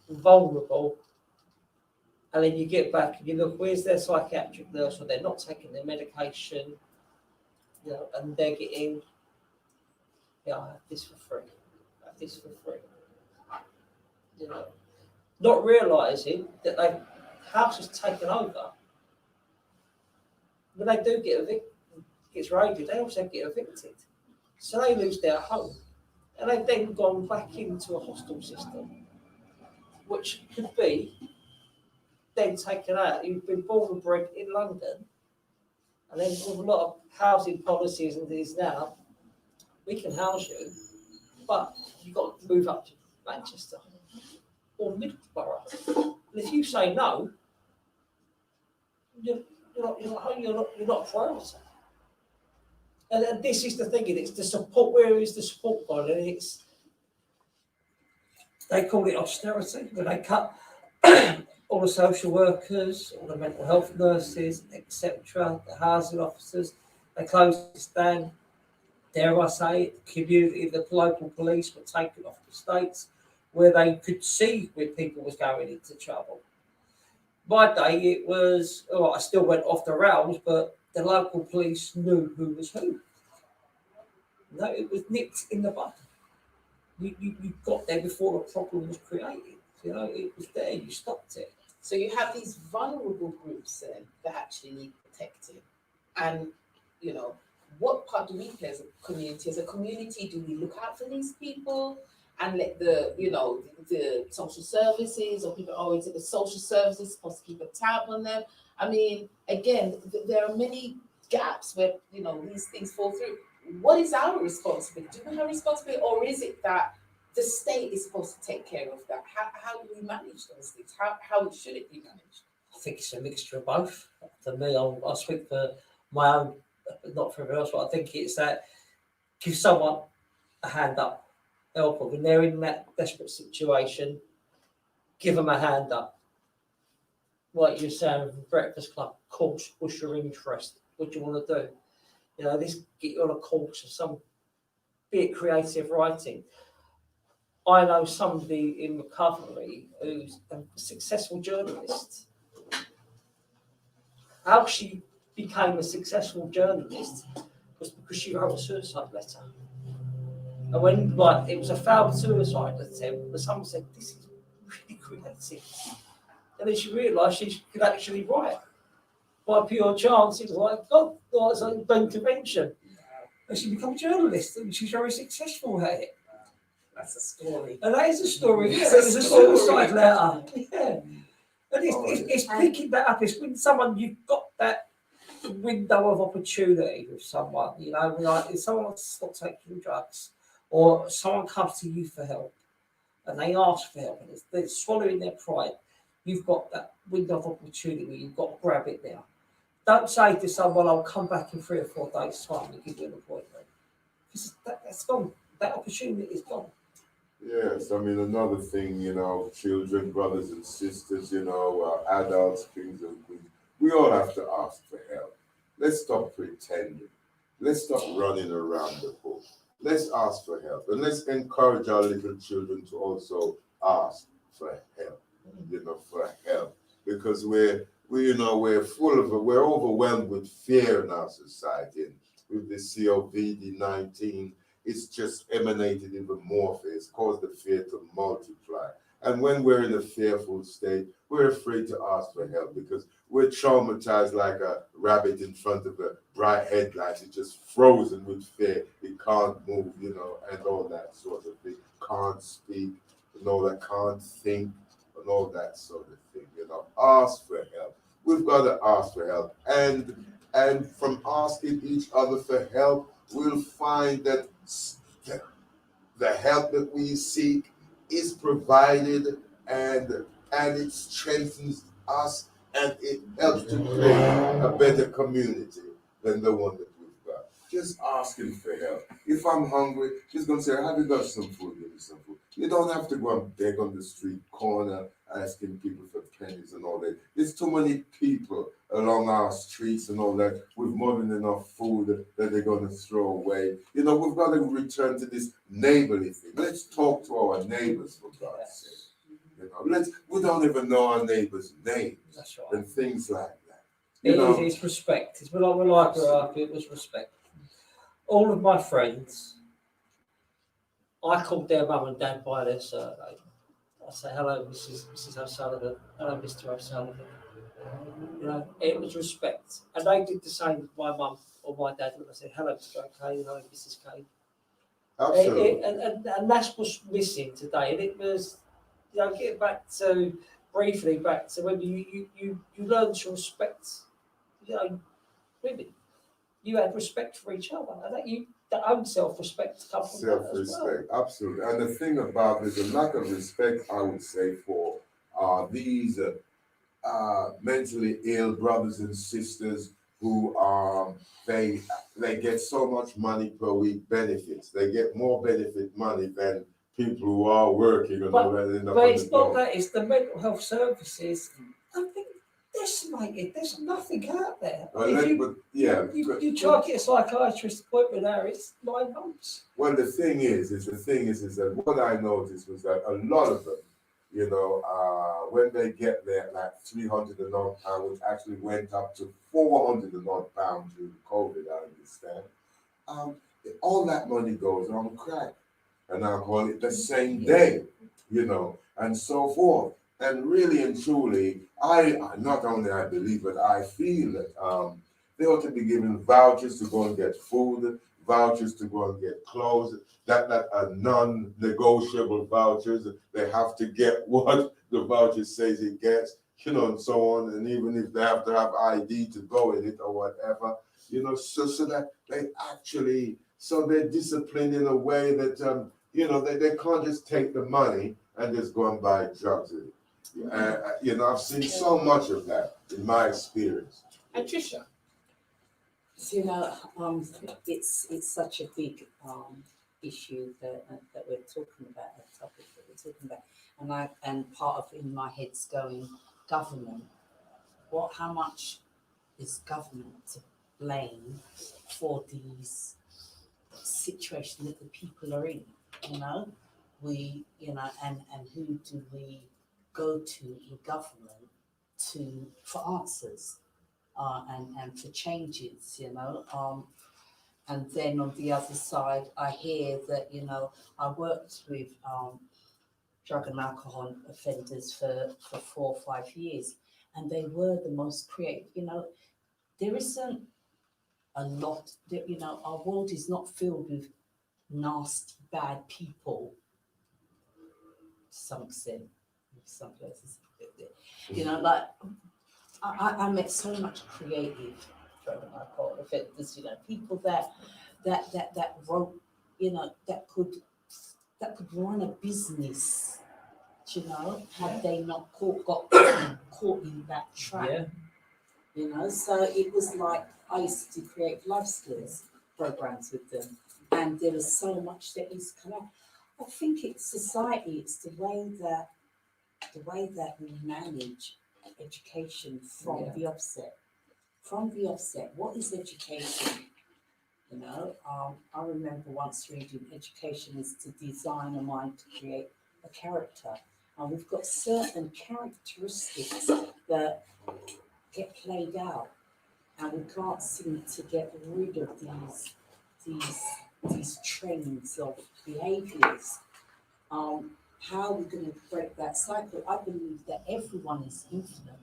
vulnerable. And then you get back and you look, where's their psychiatric nurse, or they're not taking their medication, and they're getting, I have this for free, not realising that the house is taken over. When they do get evicted, gets raided, they also get evicted. So they lose their home. And they've then gone back into a hostel system, which could be then taken out. You've been born and bred in London, and then with a lot of housing policies and these now, we can house you, but you've got to move up to Manchester or Middlesbrough. And if you say no, you're not a priority. And this is the thing, it's the support. Where is the support gone? And they call it austerity, when they cut all the social workers, all the mental health nurses, etc., the housing officers. They closed this down. Dare I say it, the community, the local police were taken off the estates where they could see where people was going into trouble. My day, it was, I still went off the rails, but the local police knew who was who. No, it was nipped in the bud. You got there before the problem was created. It was there, you stopped it. So you have these vulnerable groups then that actually need protecting. And, what part do we play as a community? As a community, do we look out for these people and let the social services or people, is it the social services supposed to keep a tab on them? I mean, again, there are many gaps where, these things fall through. What is our responsibility? Do we have a responsibility, or is it that the state is supposed to take care of that? How do we manage those things? How should it be managed? I think it's a mixture of both. For me, I'll speak for my own, not for everyone else, but I think it's that give someone a hand up, help them. When they're in that desperate situation, give them a hand up. Like you're saying with the Breakfast Club, course, what's your interest? What do you want to do? This get you on a course of some, be it creative writing. I know somebody in recovery who's a successful journalist. How she became a successful journalist was because she wrote a suicide letter. And when like it was a failed suicide attempt, but someone said, "This is really creative," and then she realised she could actually write by pure chance. It was like God, like it's like an intervention, and she became a journalist, and she's very successful at it. That's a story. And that is a story. It's Yeah, a it was a story. suicide letter. Yeah. And it's And- picking that up. It's when someone you've got that window of opportunity with someone, you know, like if someone wants to stop taking drugs, or someone comes to you for help, and they ask for help, and they're swallowing their pride. You've got that window of opportunity where you've got to grab it now. Don't say to someone, "I'll come back in 3 or 4 days' time and give you an appointment," because that's gone. That opportunity is gone. Yes, I mean, another thing, children, brothers and sisters, adults, kings and queens, we all have to ask for help. Let's stop pretending. Let's stop running around the bush. Let's ask for help. And let's encourage our little children to also ask for help, for help. Because we're overwhelmed with fear in our society. And with the COVID-19, it's just emanated even more fear. It's caused the fear to multiply. And when we're in a fearful state, we're afraid to ask for help because we're traumatized like a rabbit in front of a bright headlight. It's just frozen with fear. It can't move, and all that sort of thing. Can't speak, can't think, and all that sort of thing. Ask for help. We've got to ask for help. And from asking each other for help, we'll find that the help that we seek is provided, and it strengthens us, and it helps to create a better community than the one that we've got. Just asking for help. If I'm hungry, just gonna say, "Have you got some food? Give me some food." You don't have to go and beg on the street corner asking people for pennies and all that. There's too many people along our streets and all that with more than enough food that they're going to throw away. We've got to return to this neighborly thing. Let's talk to our neighbors, for God's sake. We don't even know our neighbors' names. That's right. And things like that. It's respect. It's when I grew up, it was respect. All of my friends, I called their mum and dad by their surname. I say, "Hello, Mrs. O'Sullivan. Hello, Mr. O'Sullivan." It was respect. And they did the same with my mum or my dad when I said, "Hello, Mr. O'Kane, hello, Mrs. Kane." Absolutely. And that's what's missing today. And it was, getting briefly back to when you learn to respect, women. You had respect for each other. And that own self-respect comes from that as well. Self-respect, absolutely. And the thing about there's a lack of respect, I would say, for these mentally ill brothers and sisters who they get so much money per week benefits. They get more benefit money than people who are working and all that. But it's not that. It's the mental health services. I think decimated. There's nothing out there. You try to get a psychiatrist appointment now, it's 9 months. Well, the thing is that what I noticed was that a lot of them, when they get there, like 300 and odd pounds, which actually went up to 400 and odd pounds during COVID, I understand. All that money goes on crack and alcohol the same day, and so forth. And really and truly, I believe, but I feel that they ought to be given vouchers to go and get food, vouchers to go and get clothes, that are non-negotiable vouchers. They have to get what the voucher says it gets, and so on. And even if they have to have ID to go in it or whatever, so that they actually, so they're disciplined in a way that, they can't just take the money and just go and buy drugs with it. I've seen so much of that in my experience. And Trisha? It's such a big issue that we're talking about, a topic that we're talking about, and part of in my head's going, government. How much is government to blame for these situations that the people are in? We, and who do we go to in government for answers and for changes? And then on the other side, I hear that, I worked with drug and alcohol offenders for 4 or 5 years, and they were the most creative. There isn't a lot, our world is not filled with nasty, bad people to some extent, in some places. Like I met so much creative drug and alcohol offenders, people that wrote, that could run a business, had they not got caught in that trap. Yeah. So it was like I used to create life skills programs with them, and there was so much that is come out. I think it's society, it's the way that we manage education from Yeah. the offset. From the offset, what is education? I remember once reading, education is to design a mind to create a character, and we've got certain characteristics that get played out, and we can't seem to get rid of these trends of behaviours. How are we going to break that cycle? I believe that everyone is infinite.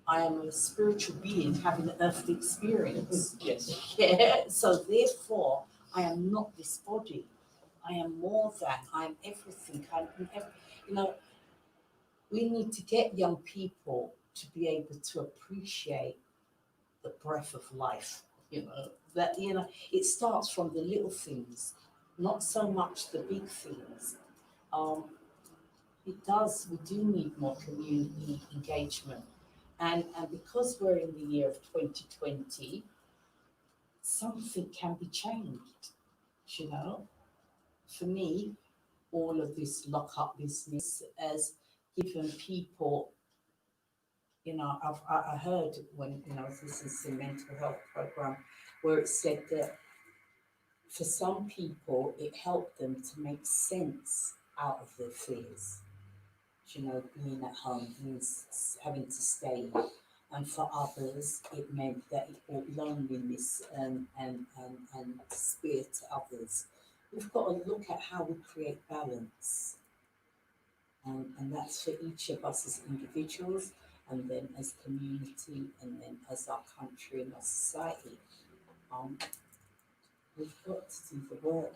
I am a spiritual being having an earthly experience. Yes. Yeah. So therefore, I am not this body. I am more than. I am everything. You know, we need to get young people to be able to appreciate the breath of life. That it starts from the little things, not so much the big things. It does. We do need more community engagement, and because we're in the year of 2020, something can be changed. You know, for me, all of this lock-up business has given people. I heard when this is a mental health program where it said that for some people it helped them to make sense out of their fears. Being at home, having to stay, and for others it meant that it brought loneliness and despair to others. We've got to look at how we create balance, and that's for each of us as individuals, and then as community, and then as our country and our society. We've got to do the work,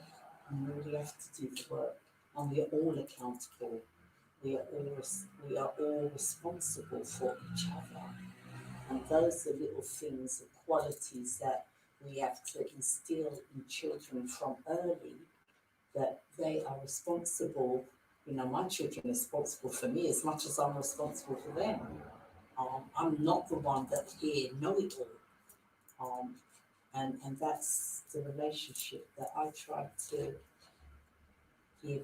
and we really have to do the work, and we are all accountable. We are all responsible for each other, and those are little things, the qualities that we have to instill in children from early, that they are responsible. My children are responsible for me as much as I'm responsible for them. I'm not the one that here know it all. And that's the relationship that I try to give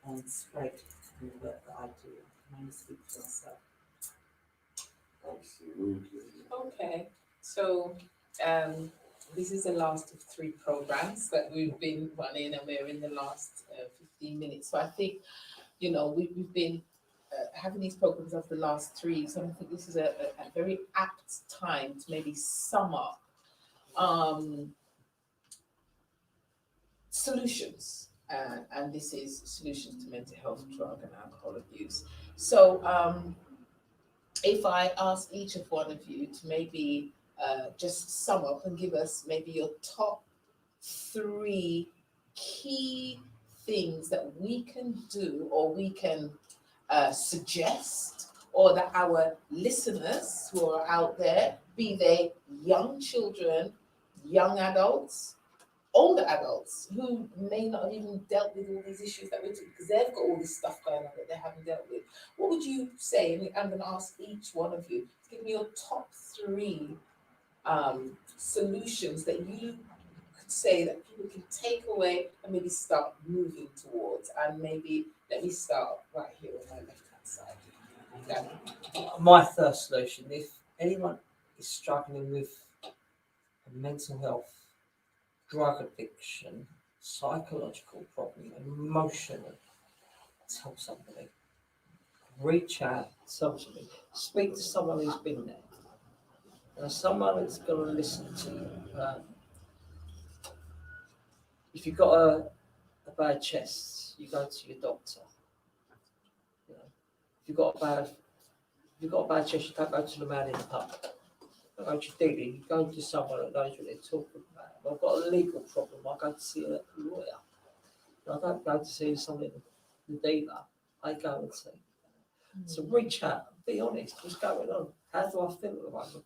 and spread in the work that I do. I only speak for myself. Absolutely. Okay, so this is the last of 3 programs that we've been running, and we're in the last 15 minutes. So I think, we've been having these programs over the last 3, so I think this is a very apt time to maybe sum up solutions. And this is solutions to mental health, drug and alcohol abuse. So if I ask each of one of you to maybe just sum up and give us maybe your top 3 key things that we can do, or we can suggest, or that our listeners who are out there, be they young children, young adults, older adults who may not have even dealt with all these issues that we're doing, because they've got all this stuff going on that they haven't dealt with. What would you say? And I'm going to ask each one of you to give me your top 3 solutions that you could say that people can take away and maybe start moving towards. And maybe let me start right here on my left-hand side. Danny. My first solution, if anyone is struggling with a mental health, drug addiction, psychological problem, emotional, tell somebody. Reach out, tell somebody. Speak to someone who's been there. Someone who's going to listen to you. if you've got a bad chest, you go to your doctor. You know, if you've got a bad chest, you don't go to the man in the pub. You don't go to your dealer, you go to someone that knows what they're talking about. If I've got a legal problem, I go to see a lawyer. I don't go to see someone in the dealer. I go and see. So reach out, be honest, what's going on? How do I feel at the moment?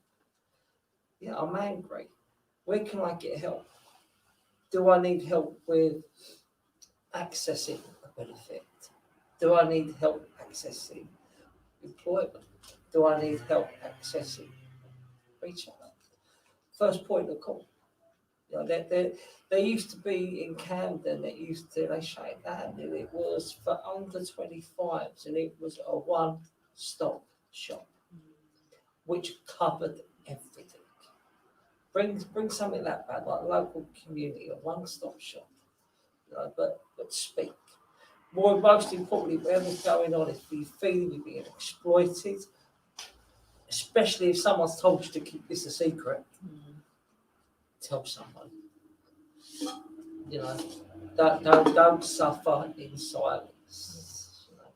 Yeah, I'm angry. Where can I get help? Do I need help with accessing a benefit? Do I need help accessing employment? Do I need help accessing? Reach out. First point of call. You know, they used to be in Camden, they shut it down, and it was for under 25s, and it was a one-stop shop, which covered everything. Bring something like that, like local community, a one-stop shop, you know, but speak. Most importantly, whatever's going on, if you feel you're being exploited, especially if someone's told you to keep this a secret, tell someone. You know, don't suffer in silence. You know.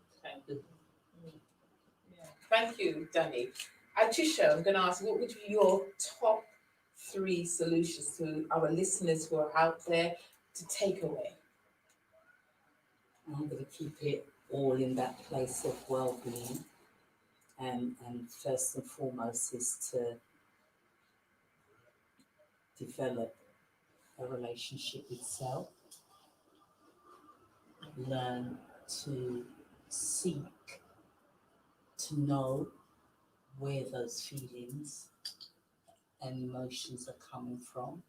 Thank you, Danny. Atisha, I'm going to ask, what would be your top 3 solutions to our listeners who are out there to take away? I'm going to keep it all in that place of well-being, and first and foremost is to develop a relationship with self, learn to seek to know where those feelings and emotions are coming from.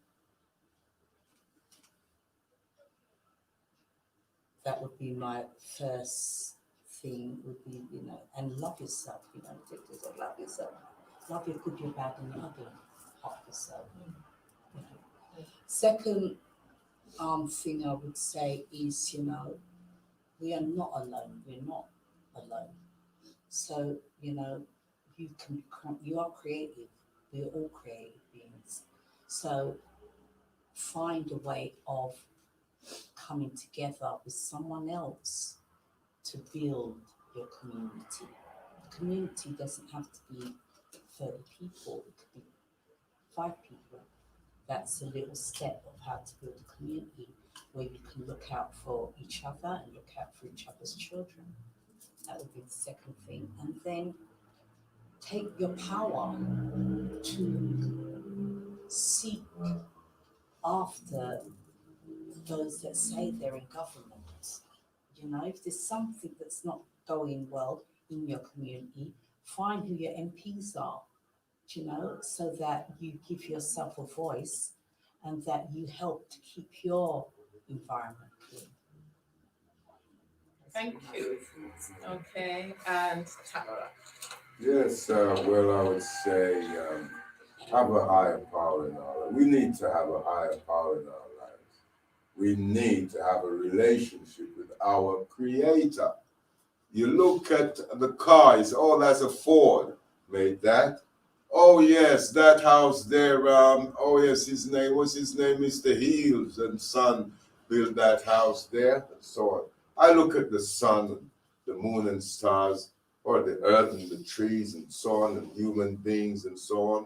That would be my first thing, would be, you know, and love yourself, you know, love yourself. Love your good, your bad, and your ugly part of yourself. You know. Second thing I would say is, you know, we are not alone. We're not alone. So, you know, you are creative. We're all creative beings. So find a way of coming together with someone else to build your community. The community doesn't have to be 30 people, it could be 5 people. That's a little step of how to build a community where you can look out for each other and look out for each other's children. That would be the second thing. And then take your power to seek after those that say they're in government. You know, if there's something that's not going well in your community, find who your MPs are, you know, so that you give yourself a voice and that you help to keep your environment clean. Thank you. Okay, and Tamara. Yes, well, I would say have a higher power in our lives. We need to have a higher power in our lives. We need to have a relationship with our Creator. You look at the car, it's oh, that's a Ford made that. Oh yes, that house there. Oh yes, what's his name? Mr. Heels and Son built that house there, and so on. I look at the sun, the moon and stars, or the earth and the trees and so on, and human beings and so on,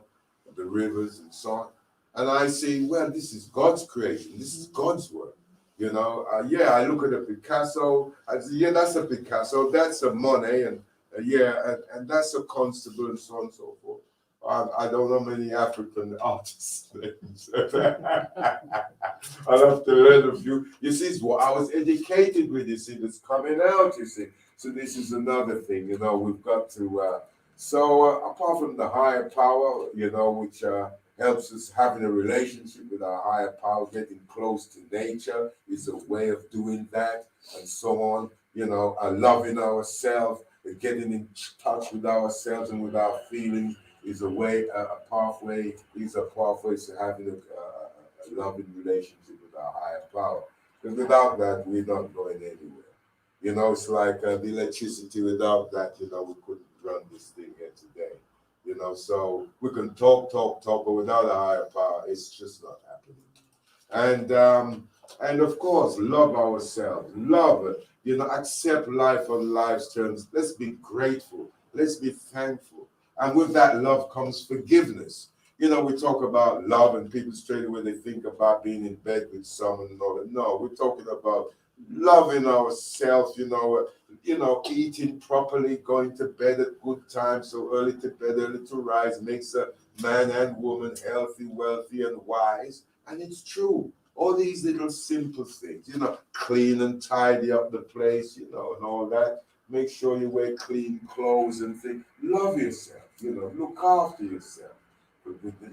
the rivers and so on, and I say, well, this is God's creation. This is God's work. You know, I look at a Picasso. I say, yeah, that's a Picasso. That's a Monet, and and that's a Constable, and so on and so forth. I don't know many African artists' names. I'll have to learn a few. You see, it's what I was educated with. You see, it's coming out. You see, so this is another thing. You know, we've got to. Apart from the higher power, you know, which helps us having a relationship with our higher power, getting close to nature is a way of doing that, and so on. You know, loving ourselves, getting in touch with ourselves and with our feelings is a way, a pathway to having a loving relationship with our higher power. Because without that, we're not going anywhere. You know, it's like the electricity. Without that, you know, we couldn't run this thing here today. You know, so we can talk, but without a higher power, it's just not happening. And And of course, love ourselves. Love, accept life on life's terms. Let's be grateful. Let's be thankful. And with that love comes forgiveness. We talk about love and people straight away they think about being in bed with someone and all that. No, we're talking about loving ourselves, eating properly, going to bed at good times, so early to bed, early to rise makes a man and woman healthy, wealthy, and wise. And it's true. All these little simple things, clean and tidy up the place, and all that. Make sure you wear clean clothes and things. Love yourself, look after yourself.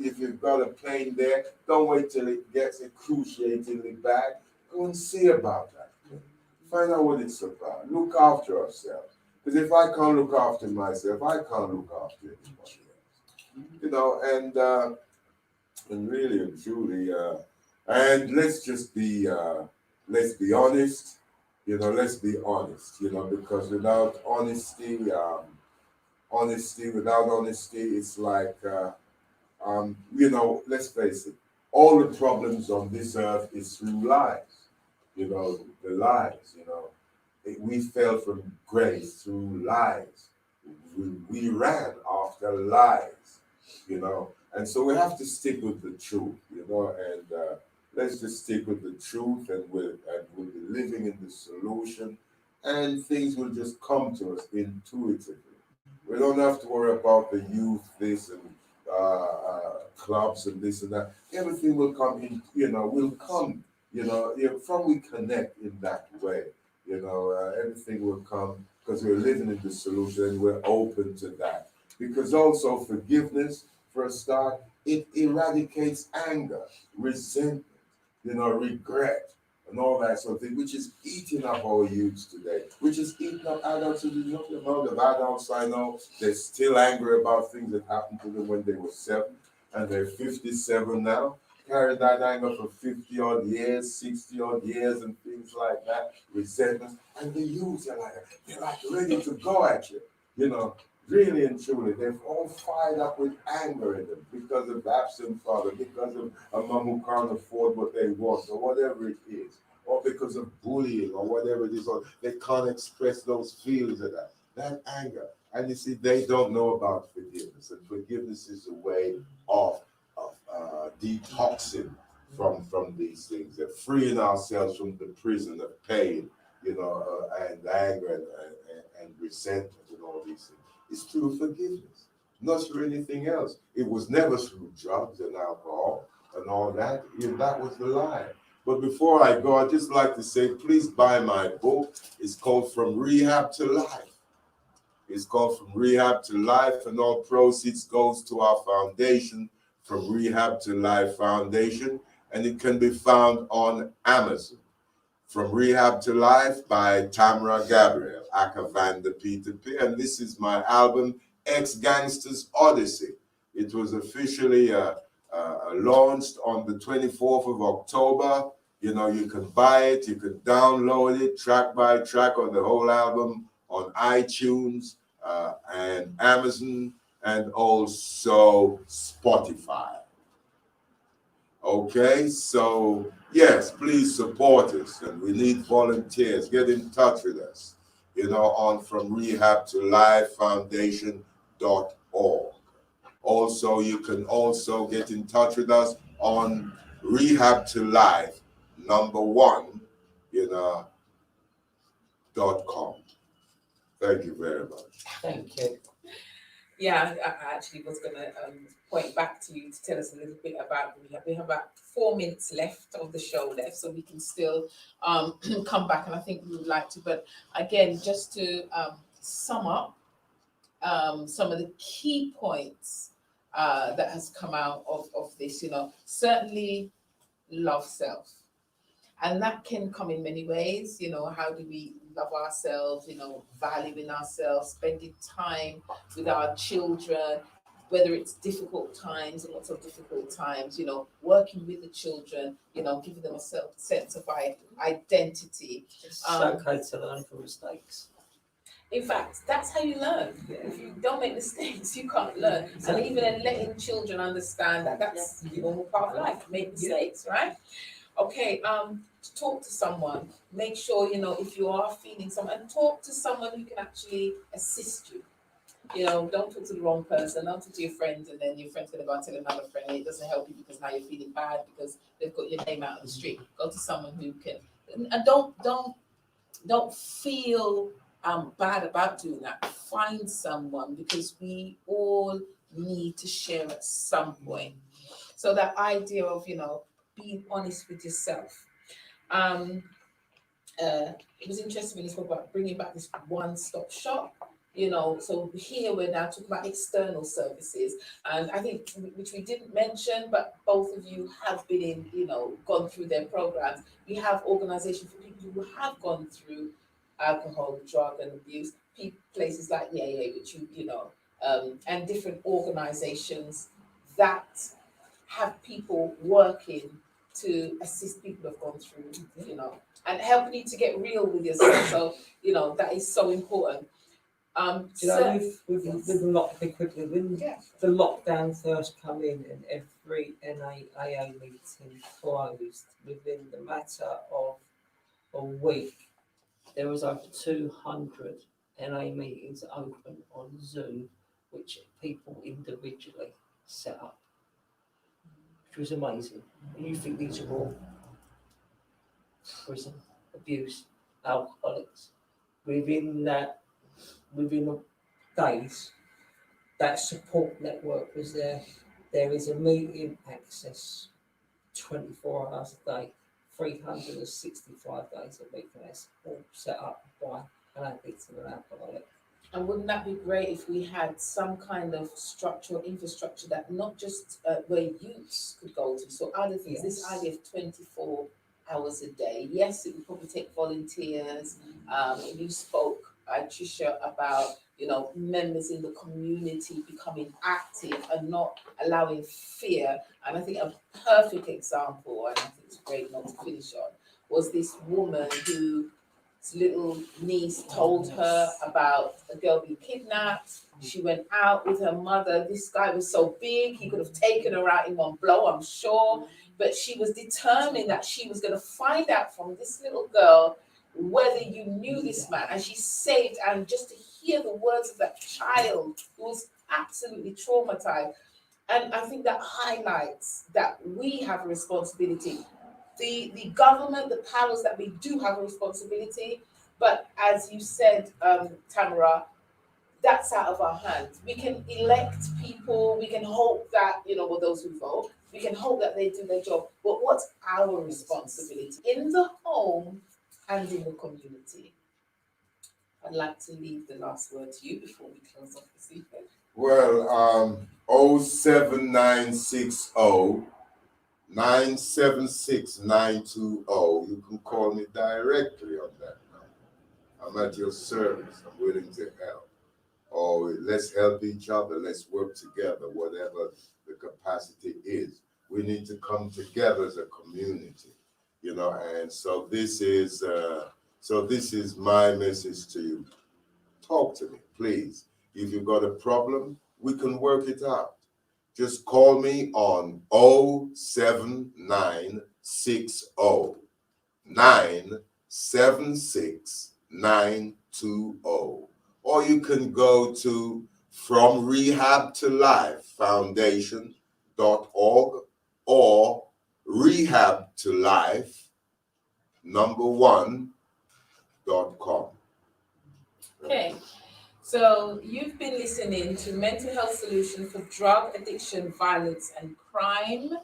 If you've got a plane there, don't wait till it gets excruciatingly bad. Go and see about that. Find out what it's about. Look after ourselves. Because if I can't look after myself, I can't look after anybody else. And really and truly, and let's be honest. Let's be honest. Because without honesty, without honesty, it's like, let's face it. All the problems on this earth is through lies. The lies. We fell from grace through lies. We ran after lies. And so we have to stick with the truth. And let's just stick with the truth, and we'll be living in the solution, and things will just come to us intuitively. We don't have to worry about the youth, this and clubs and this and that. Everything will come in, will come, from we connect in that way, everything will come because we're living in the solution and we're open to that. Because also forgiveness, for a start, it eradicates anger, resentment, regret, and all that sort of thing, which is eating up our youths today, which is eating up adults. The amount of adults I know, they're still angry about things that happened to them when they were 7, and they're 57 now, carrying that anger for 50 odd years, 60 odd years, and things like that, resentment. And the youths are they're like ready to go at you, really and truly. They're all fired up with anger in them because of absent father, because of a mom who can't afford what they want, or whatever it is, or because of bullying, or whatever it is, or they can't express those feelings of that anger. And you see, they don't know about forgiveness, and forgiveness is a way of detoxing from these things, and freeing ourselves from the prison of pain, and anger and resentment and all these things. It's through forgiveness, not through anything else. It was never through drugs and alcohol and all that. That was the lie. But before I go, I'd just like to say, please buy my book. It's called From Rehab to Life. It's called From Rehab to Life, and all proceeds goes to our foundation, From Rehab to Life Foundation, and it can be found on Amazon. From Rehab to Life by Tamara Gabriel, Akavanda P2P. And this is my album, Ex-Gangsters Odyssey. It was officially launched on the 24th of October. You can buy it, you can download it track by track, or the whole album on iTunes and Amazon, and also Spotify. Okay, so yes, please support us, and we need volunteers. Get in touch with us, on From Rehab to Life Foundation.org. Also, you can also get in touch with us on Rehab to Life #1, .com. Thank you very much. Thank you. Yeah, I actually was going to point back to you to tell us a little bit about rehab. We have about 4 minutes left of the show left, so we can still come back, and I think we would like to. But again, just to sum up some of the key points that has come out of this, certainly love self. And that can come in many ways. How do we love ourselves, valuing ourselves, spending time with our children, whether it's difficult times and lots of difficult times, working with the children, giving them a sense of identity. It's okay to learn from mistakes. In fact, that's how you learn. If you don't make mistakes, you can't learn. And even in letting children understand that that's the normal part of life, make mistakes, right? Okay, to talk to someone. Make sure, if you are feeling someone, and talk to someone who can actually assist you. Don't talk to the wrong person, don't talk to your friend, and then your friend's gonna go and tell another friend, and it doesn't help you because now you're feeling bad because they've got your name out on the street. Go to someone who can, and don't feel bad about doing that. Find someone, because we all need to share at some point. So that idea of being honest with yourself. It was interesting when you spoke about bringing back this one-stop shop. So here we're now talking about external services, and I think which we didn't mention, but both of you have been in, gone through their programs. We have organisations for people who have gone through alcohol, drug, and abuse. Places like the AA, which and different organisations that have people working to assist people who've gone through, and helping you to get real with yourself. So, that is so important. With the lockdown quickly, when the lockdown first come in and every NAAA meeting closed, within the matter of a week, there was over 200 NA meetings open on Zoom, which people individually set up, which was amazing. And you think these are all prison, abuse, alcoholics. Within days, that support network was there. There is a meeting access 24 hours a day, 365 days a week, and that's all set up by an addict and an alcoholic. And wouldn't that be great if we had some kind of structure or infrastructure that not just where youths could go to, so other things, this idea of 24 hours a day. Yes, it would probably take volunteers. You spoke, Trisha, about members in the community becoming active and not allowing fear. And I think a perfect example, and I think it's a great note to finish on, was this woman whose little niece told her about a girl being kidnapped. She went out with her mother. This guy was so big, he could have taken her out in one blow, I'm sure. But she was determined that she was going to find out from this little girl whether you knew this man. And she saved, and just to hear the words of that child who was absolutely traumatized. And I think that highlights that we have a responsibility. The government, the powers that we do have a responsibility, but as you said, Tamara, that's out of our hands. We can elect people, we can hope that, with those who vote, we can hope that they do their job, but what's our responsibility in the home and in the community? I'd like to leave the last word to you before we close off this evening. Well, 07960 976 920. You can call me directly on that number. I'm at your service. I'm willing to help. Or let's help each other. Let's work together, whatever the capacity is. We need to come together as a community, and so this is my message to you. Talk to me, please. If you've got a problem, we can work it out. Just call me on 07960 976 920. Or you can go to From Rehab to Life Foundation.org or Rehab to Life #1.com. Okay, so you've been listening to Mental Health Solution for Drug Addiction, Violence and Crime.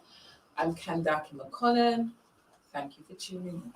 I'm Kandaki McConnell. Thank you for tuning in.